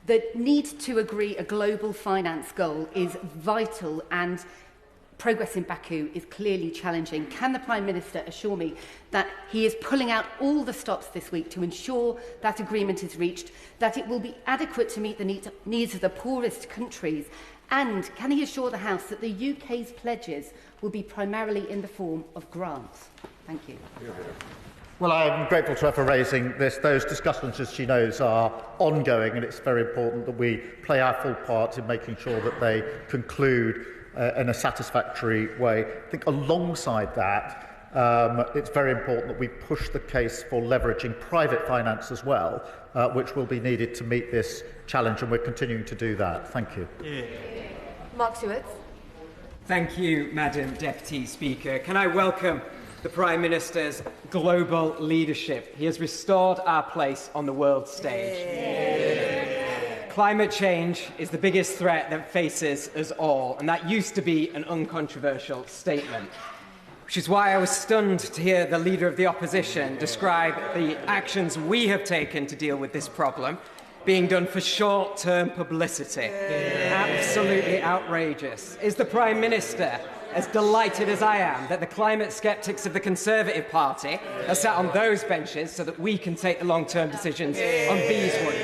The need to agree a global finance goal is vital and progress in Baku is clearly challenging. Can the Prime Minister assure me that he is pulling out all the stops this week to ensure that agreement is reached, that it will be adequate to meet the needs of the poorest countries, and can he assure the House that the UK's pledges will be primarily in the form of grants? Thank you. Well, I'm grateful to her for raising this. Those discussions, as she knows, are ongoing, and it's very important that we play our full part in making sure that they conclude in a satisfactory way. I think alongside that, it's very important that we push the case for leveraging private finance as well, which will be needed to meet this challenge, and we're continuing to do that. Thank you. Mark Stewart. Thank you, Madam Deputy Speaker. Can I welcome the Prime Minister's global leadership? He has restored our place on the world stage. Climate change is the biggest threat that faces us all, and that used to be an uncontroversial statement, which is why I was stunned to hear the Leader of the Opposition describe the actions we have taken to deal with this problem being done for short-term publicity. Absolutely outrageous. Is the Prime Minister as delighted as I am that the climate sceptics of the Conservative Party are sat on those benches so that we can take the long-term decisions on these ones?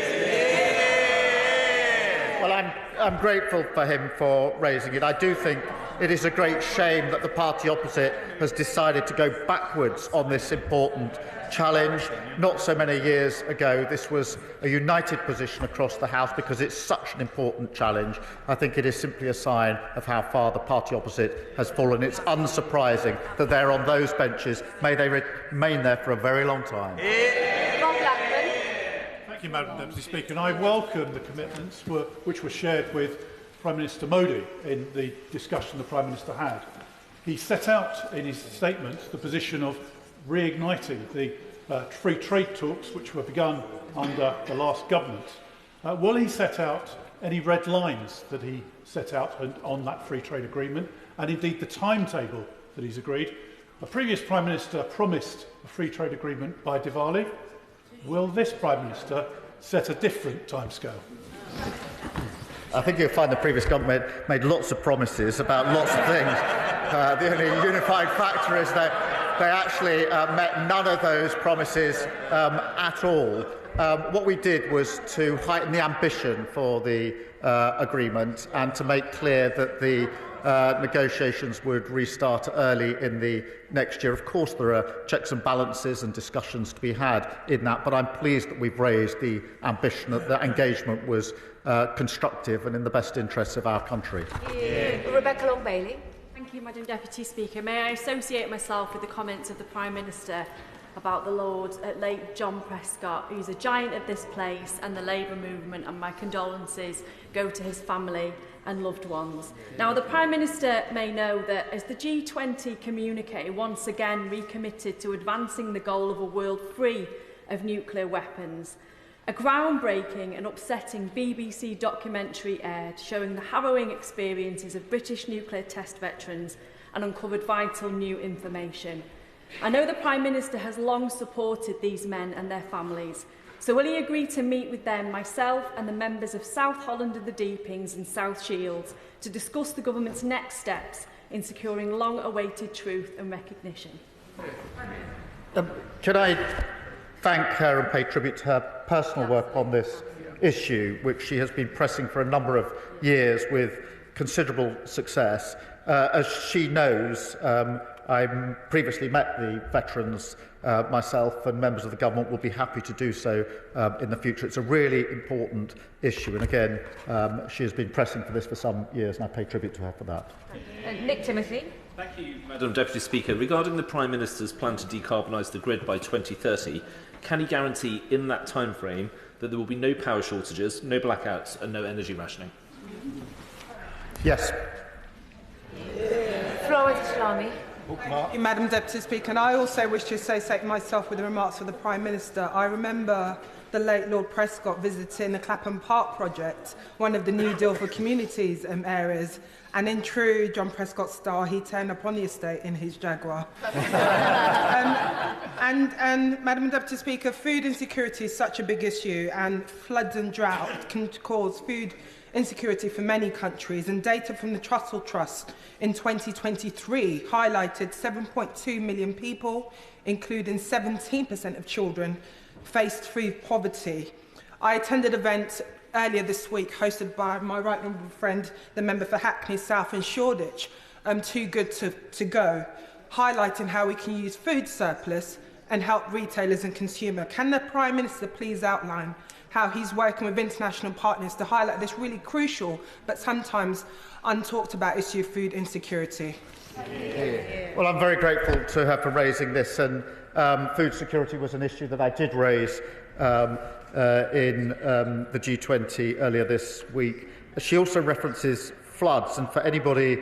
Well, I'm grateful for him for raising it. I do think it is a great shame that the party opposite has decided to go backwards on this important challenge. Not so many years ago, this was a united position across the House because it's such an important challenge. I think it is simply a sign of how far the party opposite has fallen. It's unsurprising that they're on those benches. May they remain there for a very long time. Thank you, Madam Deputy Speaker. And I welcome the commitments which were shared with Prime Minister Modi in the discussion the Prime Minister had. He set out in his statement the position of reigniting the free trade talks which were begun under the last government. Will he set out any red lines that he set out on that free trade agreement, and indeed the timetable that he's agreed? A previous Prime Minister promised a free trade agreement by Diwali. Will this Prime Minister set a different timescale? I think you'll find the previous government made lots of promises about lots of things. The only unifying factor is that they actually met none of those promises at all. What we did was to heighten the ambition for the agreement and to make clear that the negotiations would restart early in the next year. Of course, there are checks and balances and discussions to be had in that, but I'm pleased that we've raised the ambition that the engagement was constructive and in the best interests of our country. Rebecca Long-Bailey. Thank you, Madam Deputy Speaker. May I associate myself with the comments of the Prime Minister about the late John Prescott, who's a giant of this place and the Labour movement, and my condolences go to his family and loved ones. Now, the Prime Minister may know that as the G20 communique once again recommitted to advancing the goal of a world free of nuclear weapons, a groundbreaking and upsetting BBC documentary aired showing the harrowing experiences of British nuclear test veterans and uncovered vital new information. I know the Prime Minister has long supported these men and their families, so will he agree to meet with them, myself and the members of South Holland and the Deepings and South Shields to discuss the government's next steps in securing long-awaited truth and recognition? Can I thank her and pay tribute to her personal work on this issue, which she has been pressing for a number of years with considerable success. As she knows, I previously met the veterans myself, and members of the government will be happy to do so in the future. It's a really important issue, and again, she has been pressing for this for some years, and I pay tribute to her for that. Nick Timothy. Thank you, Madam Deputy Speaker. Regarding the Prime Minister's plan to decarbonise the grid by 2030, can he guarantee in that time frame that there will be no power shortages, no blackouts and no energy rationing? Yes. Florence Islami. Thank you, Madam Deputy Speaker. And I also wish to associate myself with the remarks of the Prime Minister. I remember the late Lord Prescott visiting the Clapham Park project, one of the New Deal for Communities areas, and in true John Prescott style, he turned up on the estate in his Jaguar. And Madam Deputy Speaker, food insecurity is such a big issue, and floods and drought can cause food insecurity for many countries, and data from the Trussell Trust in 2023 highlighted 7.2 million people, including 17% of children, faced food poverty. I attended an event earlier this week hosted by my right honourable friend, the member for Hackney South and Shoreditch, Too Good to Go, highlighting how we can use food surplus and help retailers and consumers. Can the Prime Minister please outline how he's working with international partners to highlight this really crucial but sometimes untalked about issue of food insecurity? Well, I'm very grateful to her for raising this, and food security was an issue that I did raise in the G20 earlier this week. She also references floods, and for anybody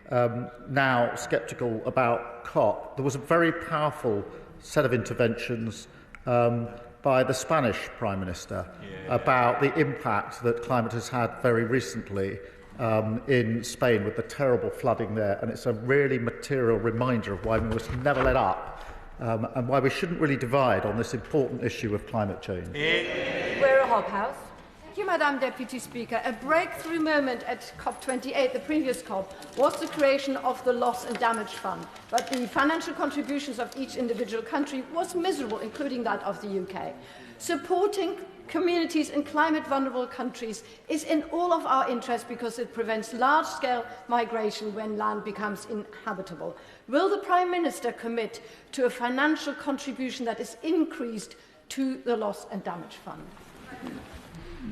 now sceptical about COP, there was a very powerful set of interventions by the Spanish Prime Minister about the impact that climate has had very recently in Spain with the terrible flooding there, and it's a really material reminder of why we must never let up and why we shouldn't really divide on this important issue of climate change. We're a Hobhouse. Thank you, Madam Deputy Speaker. A breakthrough moment at COP28, the previous COP, was the creation of the Loss and Damage Fund. But the financial contributions of each individual country was miserable, including that of the UK. Supporting communities in climate-vulnerable countries is in all of our interest because it prevents large-scale migration when land becomes inhabitable. Will the Prime Minister commit to a financial contribution that is increased to the Loss and Damage Fund?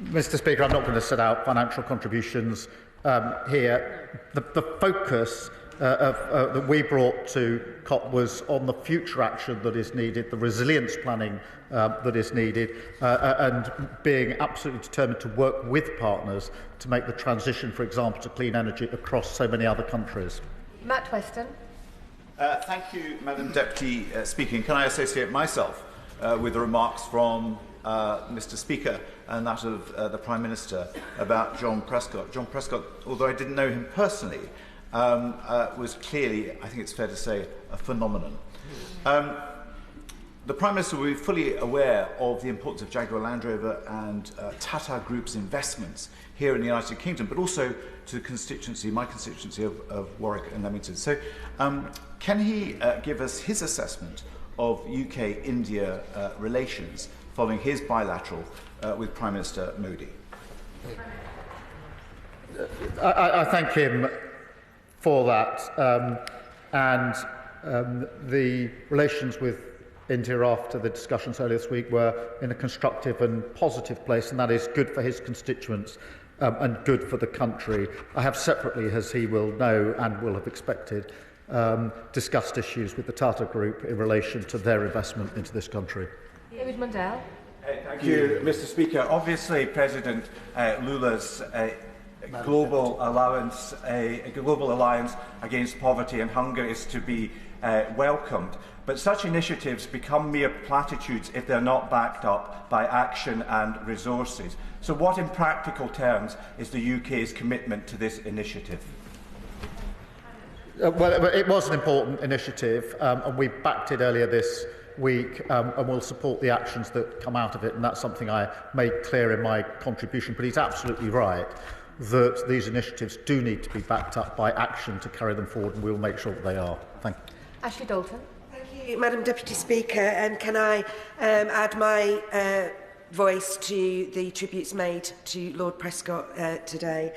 Mr. Speaker, I'm not going to set out financial contributions here. The focus that we brought to COP was on the future action that is needed, the resilience planning that is needed, and being absolutely determined to work with partners to make the transition, for example, to clean energy across so many other countries. Matt Weston. Thank you, Madam Deputy Speaker. Can I associate myself with the remarks from Mr. Speaker and that of the Prime Minister about John Prescott. John Prescott, although I didn't know him personally, was clearly, I think it's fair to say, a phenomenon. The Prime Minister will be fully aware of the importance of Jaguar Land Rover and Tata Group's investments here in the United Kingdom, but also to the constituency, my constituency of Warwick and Leamington. So can he give us his assessment of UK-India relations following his bilateral with Prime Minister Modi? I thank him for that, the relations with India after the discussions earlier this week were in a constructive and positive place, and that is good for his constituents and good for the country. I have separately, as he will know and will have expected, discussed issues with the Tata Group in relation to their investment into this country. David Mundell. Thank you, Mr. Speaker. Obviously, President Lula's global alliance against poverty and hunger is to be welcomed. But such initiatives become mere platitudes if they're not backed up by action and resources. So what, in practical terms, is the UK's commitment to this initiative? Well, it was an important initiative, and we backed it earlier this week, and will support the actions that come out of it, and that's something I made clear in my contribution. But he's absolutely right that these initiatives do need to be backed up by action to carry them forward, and we will make sure that they are. Thank you. Ashley Dalton. Thank you, Madam Deputy Speaker, and can I add my voice to the tributes made to Lord Prescott today.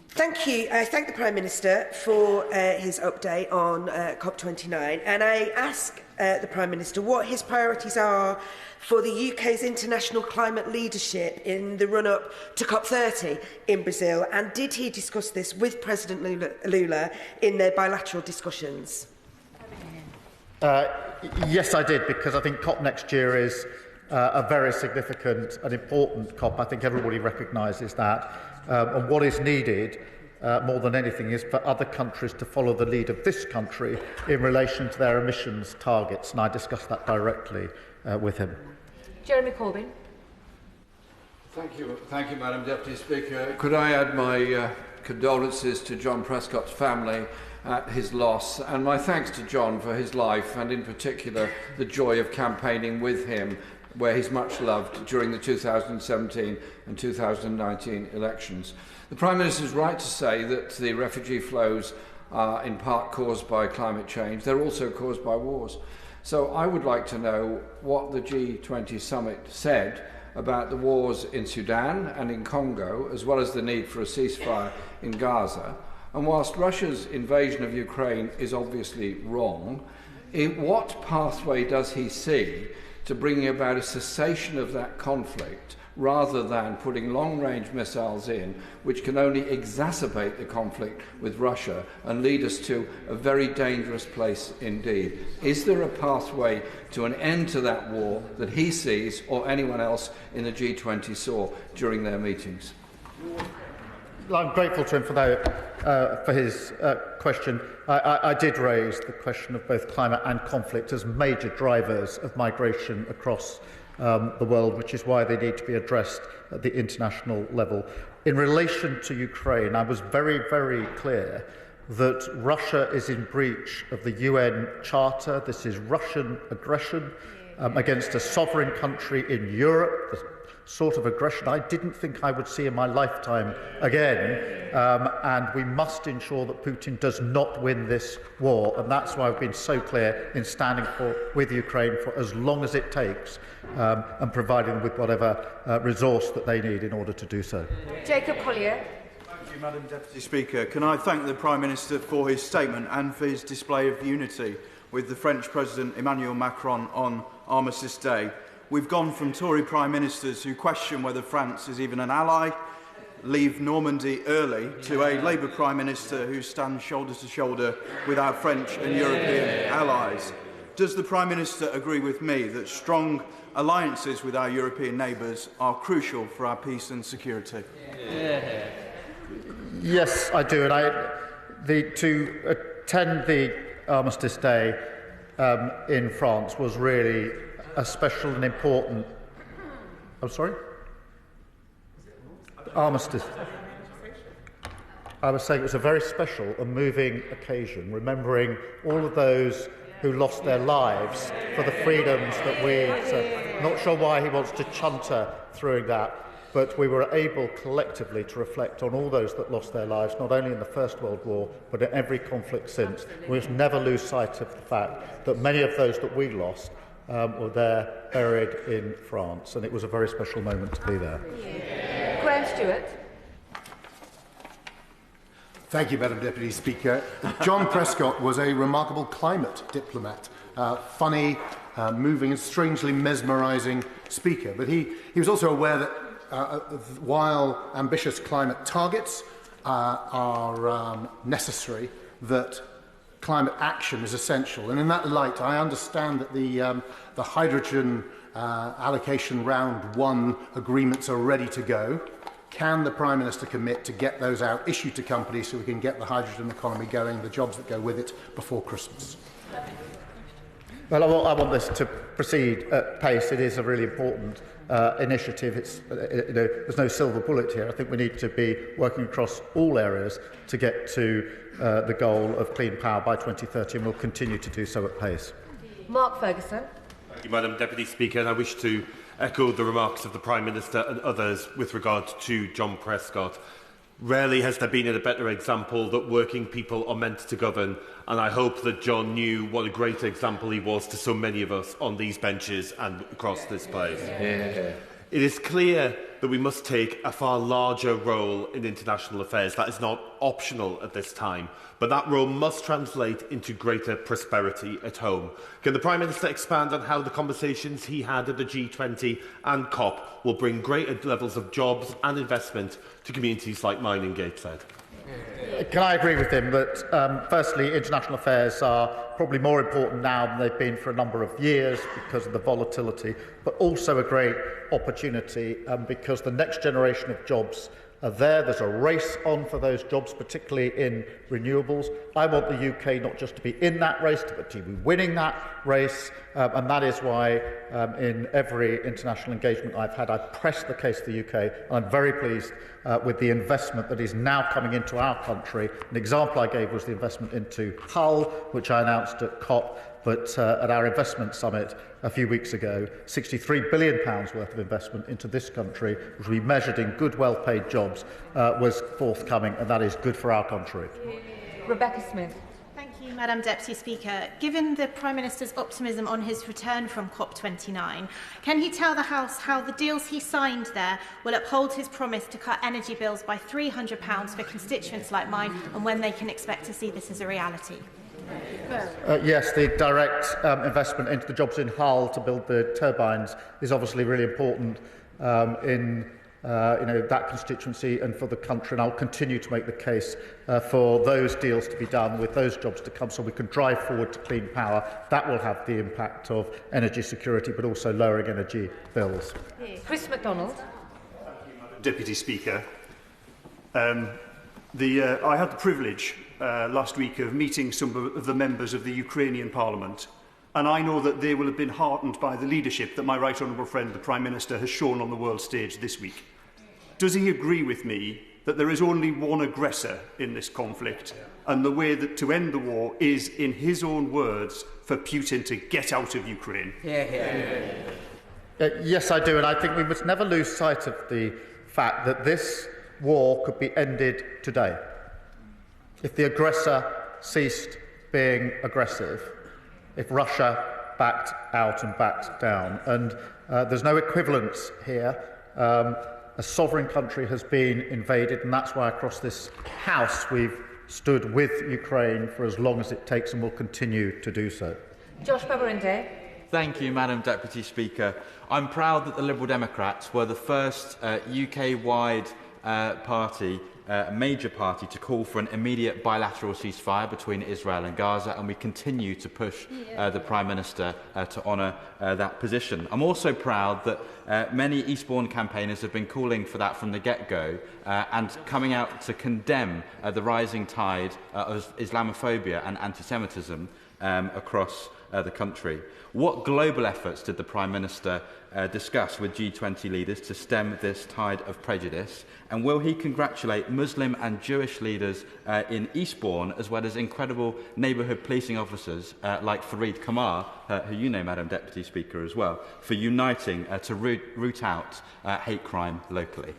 Thank you. I thank the Prime Minister for his update on COP29, and I ask the Prime Minister what his priorities are for the UK's international climate leadership in the run-up to COP30 in Brazil, and did he discuss this with President Lula in their bilateral discussions? Yes, I did, because I think COP next year is a very significant and important COP. I think everybody recognises that. And what is needed, more than anything, is for other countries to follow the lead of this country in relation to their emissions targets, and I discussed that directly with him. Jeremy Corbyn. Thank you, Madam Deputy Speaker. Could I add my condolences to John Prescott's family at his loss, and my thanks to John for his life, and in particular the joy of campaigning with him, where he's much loved, during the 2017 and 2019 elections. The Prime Minister is right to say that the refugee flows are in part caused by climate change. They're also caused by wars. So I would like to know what the G20 summit said about the wars in Sudan and in Congo, as well as the need for a ceasefire in Gaza. And whilst Russia's invasion of Ukraine is obviously wrong, what pathway does he see to bringing about a cessation of that conflict, rather than putting long-range missiles in, which can only exacerbate the conflict with Russia and lead us to a very dangerous place indeed? Is there a pathway to an end to that war that he sees, or anyone else in the G20 saw during their meetings? I'm grateful to him for his question. I did raise the question of both climate and conflict as major drivers of migration across the world, which is why they need to be addressed at the international level. In relation to Ukraine, I was very, very clear that Russia is in breach of the UN Charter. This is Russian aggression against a sovereign country in Europe, the sort of aggression I didn't think I would see in my lifetime again. And we must ensure that Putin does not win this war. And that's why I've been so clear in standing with Ukraine for as long as it takes, and providing them with whatever resource that they need in order to do so. Jacob Collier. Thank you, Madam Deputy Speaker. Can I thank the Prime Minister for his statement and for his display of unity with the French President Emmanuel Macron on Armistice Day. We've gone from Tory Prime Ministers who question whether France is even an ally, leave Normandy early, to a Labour Prime Minister who stands shoulder to shoulder with our French and European allies. Does the Prime Minister agree with me that strong alliances with our European neighbours are crucial for our peace and security? Yeah. Yes, I do. And to attend the Armistice Day in France was really a special and important... I'm sorry? Armistice. I was saying it was a very special and moving occasion, remembering all of those who lost their lives for the freedoms that we... So, not sure why he wants to chunter through that, but we were able collectively to reflect on all those that lost their lives, not only in the First World War, but in every conflict since. We must never lose sight of the fact that many of those that we lost were there buried in France, and it was a very special moment to be there. Graham Stewart. Thank you, Madam Deputy Speaker. John Prescott was a remarkable climate diplomat, funny, moving and strangely mesmerising speaker. But he was also aware that while ambitious climate targets are necessary, that climate action is essential. And in that light, I understand that the hydrogen allocation round 1 agreements are ready to go. Can the Prime Minister commit to get those out, issued to companies, so we can get the hydrogen economy going, the jobs that go with it, before Christmas? Well, I want this to proceed at pace. It is a really important initiative. There's no silver bullet here. I think we need to be working across all areas to get to the goal of clean power by 2030, and we'll continue to do so at pace. Mark Ferguson. Thank you, Madam Deputy Speaker. And I wish to echo the remarks of the Prime Minister and others with regard to John Prescott. Rarely has there been a better example that working people are meant to govern, and I hope that John knew what a great example he was to so many of us on these benches and across this place. Yeah. It is clear that we must take a far larger role in international affairs. That is not optional at this time, but that role must translate into greater prosperity at home. Can the Prime Minister expand on how the conversations he had at the G20 and COP will bring greater levels of jobs and investment to communities like mine in Gateshead? Can I agree with him that, firstly, international affairs are probably more important now than they've been for a number of years because of the volatility, but also a great opportunity because the next generation of jobs are there. There's a race on for those jobs, particularly in renewables. I want the UK not just to be in that race, but to be winning that race. And that is why in every international engagement I've had, I've pressed the case of the UK. And I'm very pleased with the investment that is now coming into our country. An example I gave was the investment into Hull, which I announced at COP. But at our investment summit a few weeks ago, £63 billion worth of investment into this country, which we measured in good, well-paid jobs, was forthcoming, and that is good for our country. Rebecca Smith. Thank you, Madam Deputy Speaker. Given the Prime Minister's optimism on his return from COP29, can he tell the House how the deals he signed there will uphold his promise to cut energy bills by £300 for constituents like mine, and when they can expect to see this as a reality? Yes, the direct investment into the jobs in Hull to build the turbines is obviously really important in that constituency and for the country, and I'll continue to make the case for those deals to be done with those jobs to come so we can drive forward to clean power. That will have the impact of energy security but also lowering energy bills. Chris MacDonald. Deputy Speaker, I had the privilege last week of meeting some of the members of the Ukrainian Parliament, and I know that they will have been heartened by the leadership that my right honourable friend, the Prime Minister, has shown on the world stage this week. Does he agree with me that there is only one aggressor in this conflict, and the way that to end the war is, in his own words, for Putin to get out of Ukraine? Yes, I do, and I think we must never lose sight of the fact that this war could be ended today if the aggressor ceased being aggressive, if Russia backed out and backed down. And there's no equivalence here. A sovereign country has been invaded, and that's why across this House we've stood with Ukraine for as long as it takes and will continue to do so. Josh Babarinde. Thank you, Madam Deputy Speaker. I'm proud that the Liberal Democrats were the first UK-wide party, a major party, to call for an immediate bilateral ceasefire between Israel and Gaza, and we continue to push the Prime Minister to honour that position. I'm also proud that many Eastbourne campaigners have been calling for that from the get-go and coming out to condemn the rising tide of Islamophobia and anti-Semitism across the country. What global efforts did the Prime Minister discuss with G20 leaders to stem this tide of prejudice? And will he congratulate Muslim and Jewish leaders in Eastbourne, as well as incredible neighbourhood policing officers like Fareed Kamar, who you know, Madam Deputy Speaker, as well, for uniting to root out hate crime locally?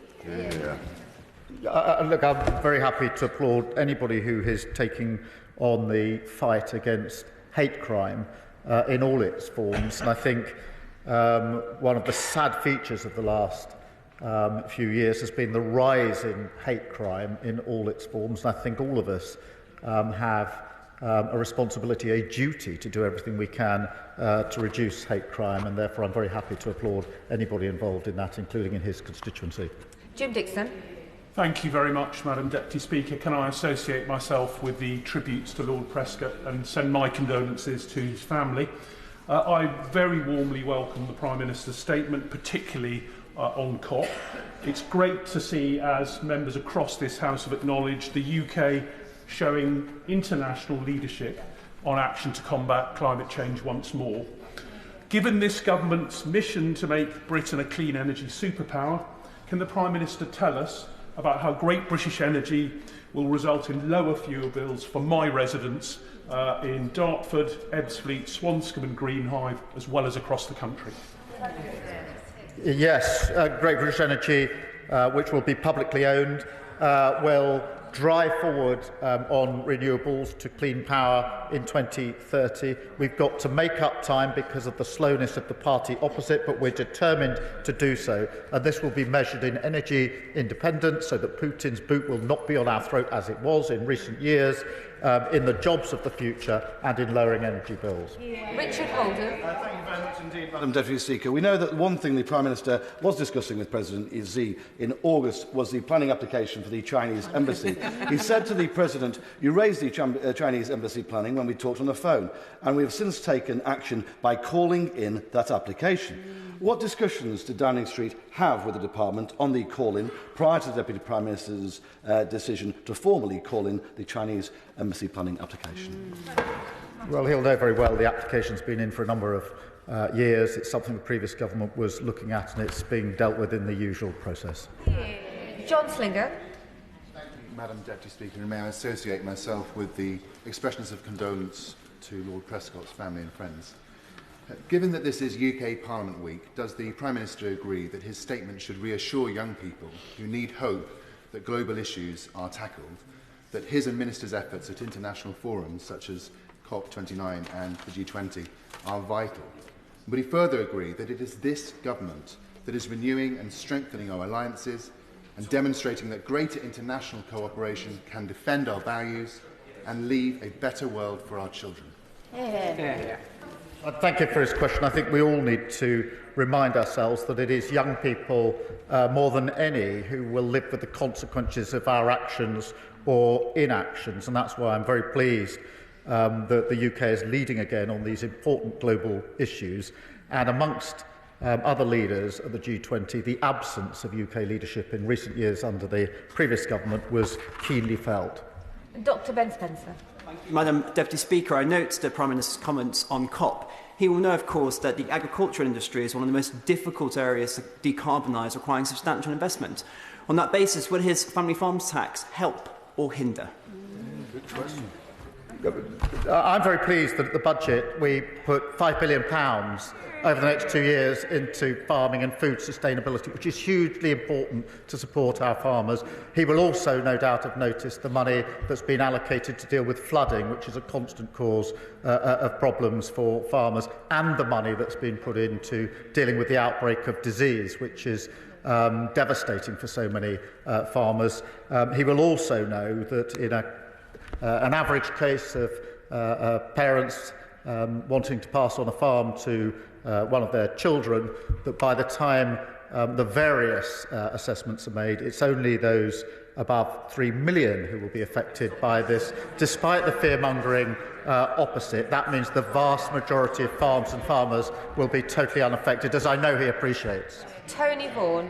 Look, I'm very happy to applaud anybody who is taking on the fight against hate crime in all its forms. And I think one of the sad features of the last few years has been the rise in hate crime in all its forms. And I think all of us have a responsibility, a duty to do everything we can to reduce hate crime, and therefore I'm very happy to applaud anybody involved in that, including in his constituency. Jim Dixon. Thank you very much, Madam Deputy Speaker. Can I associate myself with the tributes to Lord Prescott and send my condolences to his family? I very warmly welcome the Prime Minister's statement, particularly on COP. It's great to see, as members across this House have acknowledged, the UK showing international leadership on action to combat climate change once more. Given this government's mission to make Britain a clean energy superpower, can the Prime Minister tell us about how Great British Energy will result in lower fuel bills for my residents in Dartford, Ebbsfleet, Swanscombe and Greenhive, as well as across the country? Yes, Great British Energy, which will be publicly owned, will drive forward on renewables to clean power in 2030. We've got to make up time because of the slowness of the party opposite, but we're determined to do so. And this will be measured in energy independence so that Putin's boot will not be on our throat as it was in recent years. in the jobs of the future and in lowering energy bills. Richard Holden. Thank you very much indeed, Madam Deputy Speaker. We know that one thing the Prime Minister was discussing with President Xi in August was the planning application for the Chinese embassy. He said to the President, "You raised the Chinese embassy planning when we talked on the phone, and we have since taken action by calling in that application." What discussions did Downing Street have with the Department on the call-in prior to the Deputy Prime Minister's decision to formally call in the Chinese embassy planning application? Well, he'll know very well the application's been in for a number of years. It's something the previous government was looking at, and it's being dealt with in the usual process. John Slinger. Thank you, Madam Deputy Speaker, and may I associate myself with the expressions of condolence to Lord Prescott's family and friends. Given that this is UK Parliament Week, does the Prime Minister agree that his statement should reassure young people who need hope that global issues are tackled, that his and Ministers' efforts at international forums such as COP29 and the G20 are vital? Would he further agree that it is this government that is renewing and strengthening our alliances and demonstrating that greater international cooperation can defend our values and leave a better world for our children? Thank you for his question. I think we all need to remind ourselves that it is young people more than any who will live with the consequences of our actions or inactions, and that's why I'm very pleased that the UK is leading again on these important global issues. And amongst other leaders at the G20, the absence of UK leadership in recent years under the previous government was keenly felt. Dr Ben Spencer. Madam Deputy Speaker, I note the Prime Minister's comments on COP. He will know, of course, that the agricultural industry is one of the most difficult areas to decarbonise, requiring substantial investment. On that basis, will his family farms tax help or hinder? Good question. I'm very pleased that at the budget we put £5 billion over the next 2 years into farming and food sustainability, which is hugely important to support our farmers. He will also, no doubt, have noticed the money that's been allocated to deal with flooding, which is a constant cause of problems for farmers, and the money that's been put into dealing with the outbreak of disease, which is devastating for so many farmers. He will also know that in an average case of parents wanting to pass on a farm to one of their children, that by the time the various assessments are made, it's only those above 3 million who will be affected by this, despite the fear-mongering opposite. That means the vast majority of farms and farmers will be totally unaffected, as I know he appreciates. Tony Vaughan.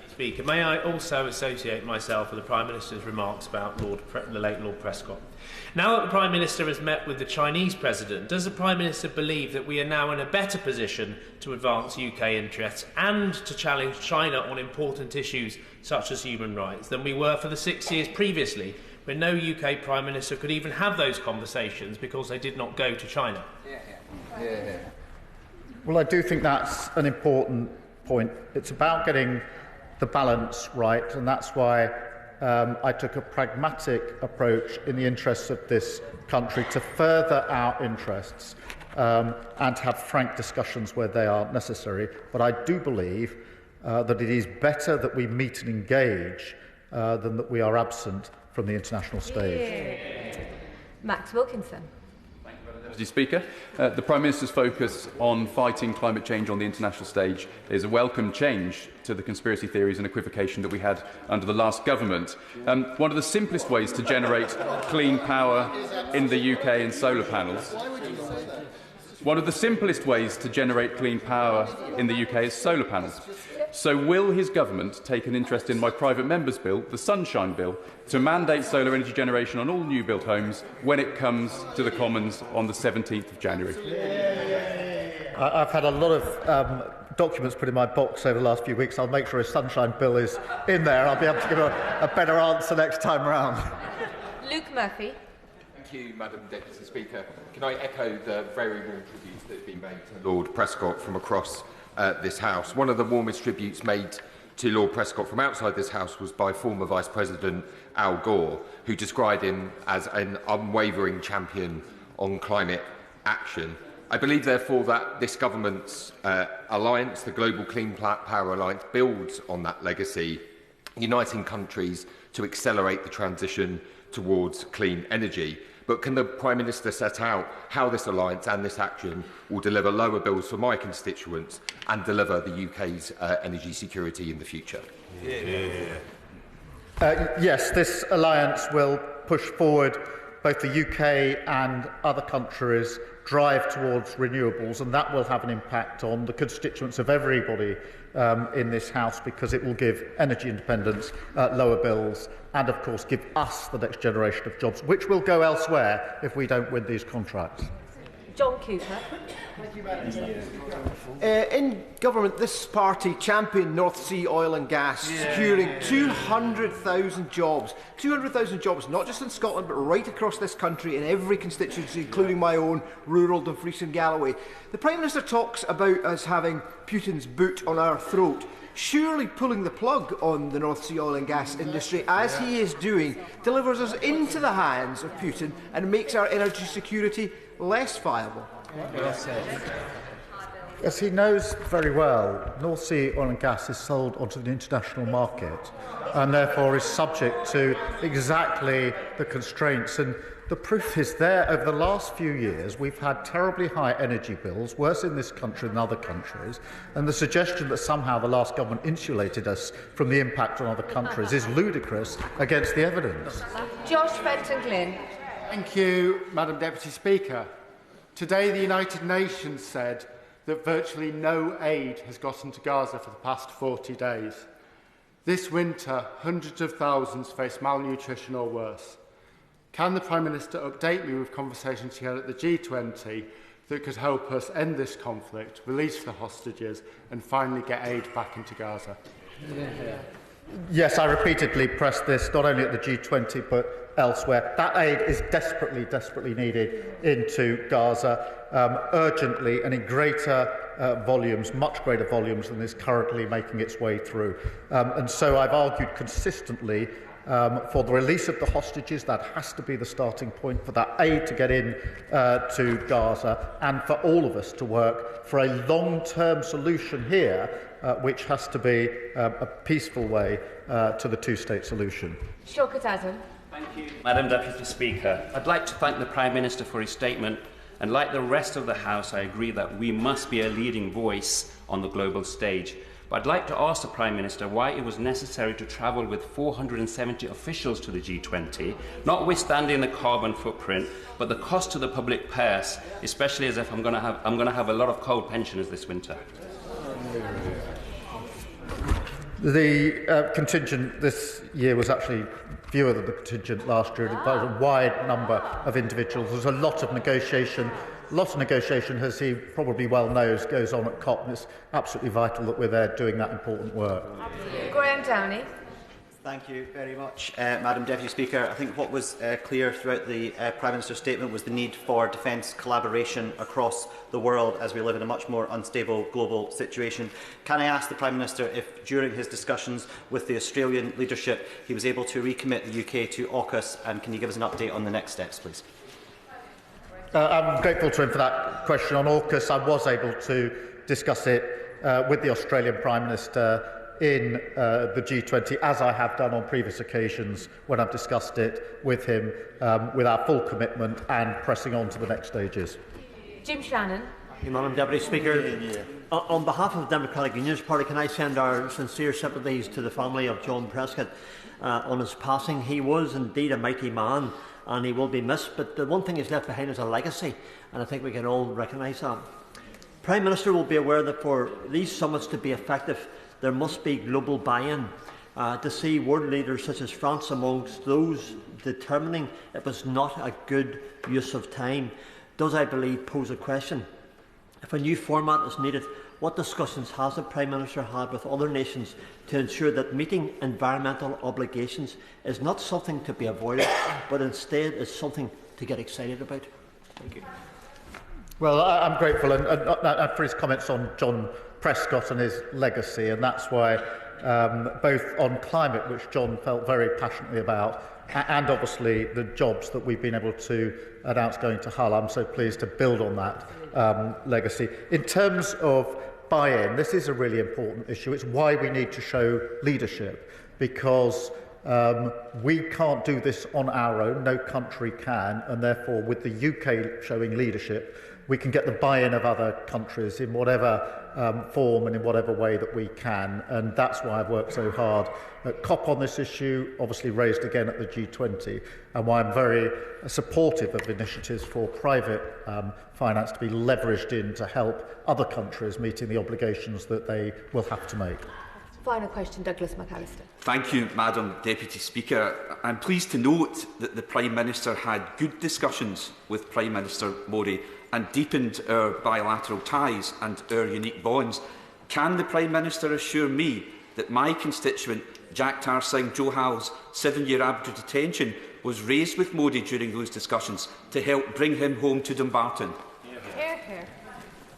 Speaker, may I also associate myself with the Prime Minister's remarks about the late Lord Prescott. Now that the Prime Minister has met with the Chinese President, does the Prime Minister believe that we are now in a better position to advance UK interests and to challenge China on important issues such as human rights than we were for the 6 years previously, when no UK Prime Minister could even have those conversations because they did not go to China? Well, I do think that's an important point. It's about getting the balance right, and that's why I took a pragmatic approach in the interests of this country to further our interests and to have frank discussions where they are necessary. But I do believe that it is better that we meet and engage than that we are absent from the international stage. Max Wilkinson. Mr. Speaker, the Prime Minister's focus on fighting climate change on the international stage is a welcome change to the conspiracy theories and equivocation that we had under the last government. One of the simplest ways to generate clean power in the UK is solar panels. One of the simplest ways to generate clean power in the UK is solar panels. So will his government take an interest in my private member's bill, the Sunshine Bill, to mandate solar energy generation on all new built homes when it comes to the Commons on the 17th of January? I've had a lot of documents put in my box over the last few weeks. I'll make sure a Sunshine Bill is in there. I'll be able to give a better answer next time round. Luke Murphy. Thank you, Madam Deputy Speaker. Can I echo the very warm tributes that have been made to Lord Prescott from across this House? One of the warmest tributes made to Lord Prescott from outside this House was by former Vice President Al Gore, who described him as an unwavering champion on climate action. I believe, therefore, that this government's alliance, the Global Clean Power Alliance, builds on that legacy uniting countries to accelerate the transition towards clean energy. But can the Prime Minister set out how this alliance and this action will deliver lower bills for my constituents and deliver the UK's energy security in the future? Yes, this alliance will push forward both the UK and other countries' drive towards renewables, and that will have an impact on the constituents of everybody in this House, because it will give energy independence, lower bills, and of course give us the next generation of jobs, which will go elsewhere if we don't win these contracts. John Cooper. Thank you, Madam in government, this party championed North Sea oil and gas, securing 200,000 jobs. 200,000 jobs, not just in Scotland, but right across this country in every constituency, including my own, rural Dumfries and Galloway. The Prime Minister talks about us having Putin's boot on our throat. Surely pulling the plug on the North Sea oil and gas industry, as he is doing, delivers us into the hands of Putin and makes our energy security less viable. As he knows very well, North Sea oil and gas is sold onto the international market and therefore is subject to exactly the constraints. And the proof is there. Over the last few years, we've had terribly high energy bills, worse in this country than other countries, and the suggestion that somehow the last government insulated us from the impact on other countries is ludicrous against the evidence. Josh Fenton-Glynn. Thank you, Madam Deputy Speaker. Today, the United Nations said that virtually no aid has gotten to Gaza for the past 40 days. This winter, hundreds of thousands face malnutrition or worse. Can the Prime Minister update me with conversations he had at the G20 that could help us end this conflict, release the hostages and finally get aid back into Gaza? Yes, I repeatedly pressed this, not only at the G20 but elsewhere. That aid is desperately, desperately needed into Gaza, urgently and in greater volumes, much greater volumes than is currently making its way through. And so I've argued consistently for the release of the hostages. That has to be the starting point, for that aid to get in to Gaza, and for all of us to work for a long-term solution here, which has to be a peaceful way to the two-state solution. Shaukat Azam. Thank you, Madam Deputy Speaker. I'd like to thank the Prime Minister for his statement, and like the rest of the House, I agree that we must be a leading voice on the global stage. But I'd like to ask the Prime Minister why it was necessary to travel with 470 officials to the G20, notwithstanding the carbon footprint, but the cost to the public purse, especially as if I'm going to have a lot of cold pensioners this winter. The contingent this year was actually fewer than the contingent last year. It involved a wide number of individuals. There's a lot of negotiation. A lot of negotiation, as he probably well knows, goes on at COP, and it's absolutely vital that we're there doing that important work. Graham Downey. Thank you very much, Madam Deputy Speaker. I think what was clear throughout the Prime Minister's statement was the need for defence collaboration across the world as we live in a much more unstable global situation. Can I ask the Prime Minister if, during his discussions with the Australian leadership, he was able to recommit the UK to AUKUS, and can you give us an update on the next steps, please? I'm grateful to him for that question on AUKUS. I was able to discuss it with the Australian Prime Minister in the G20, as I have done on previous occasions when I've discussed it with him, with our full commitment and pressing on to the next stages. Jim Shannon. Thank you, Madam Deputy Speaker. On behalf of the Democratic Unionist Party, can I send our sincere sympathies to the family of John Prescott on his passing. He was indeed a mighty man, and he will be missed, but the one thing he's left behind is a legacy, and I think we can all recognise that. Prime Minister will be aware that for these summits to be effective, there must be global buy-in. To see world leaders such as France amongst those determining it was not a good use of time does, I believe, pose a question. If a new format is needed, what discussions has the Prime Minister had with other nations to ensure that meeting environmental obligations is not something to be avoided, but instead is something to get excited about? Thank you. Well, I'm grateful and for his comments on John Prescott and his legacy, and that's why both on climate, which John felt very passionately about, and obviously the jobs that we've been able to announce going to Hull, I'm so pleased to build on that legacy. In terms of buy-in, this is a really important issue. It's why we need to show leadership. because we can't do this on our own, no country can, and therefore with the UK showing leadership, we can get the buy-in of other countries in whatever form and in whatever way that we can, and that's why I've worked so hard at COP on this issue, obviously raised again at the G20, and why I'm very supportive of initiatives for private finance to be leveraged in to help other countries meeting the obligations that they will have to make. Final question, Douglas McAllister. Thank you, Madam Deputy Speaker. I'm pleased to note that the Prime Minister had good discussions with Prime Minister Modi and deepened our bilateral ties and our unique bonds. Can the Prime Minister assure me that my constituent, Jagtar Singh Johal's 7-year average detention was raised with Modi during those discussions to help bring him home to Dumbarton? Hear, hear.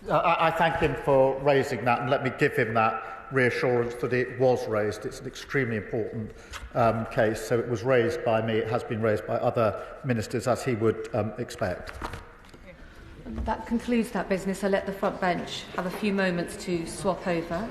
I thank him for raising that, and let me give him that reassurance that it was raised. It's an extremely important case, so it was raised by me. It has been raised by other ministers, as he would expect. That concludes that business. I'll let the front bench have a few moments to swap over.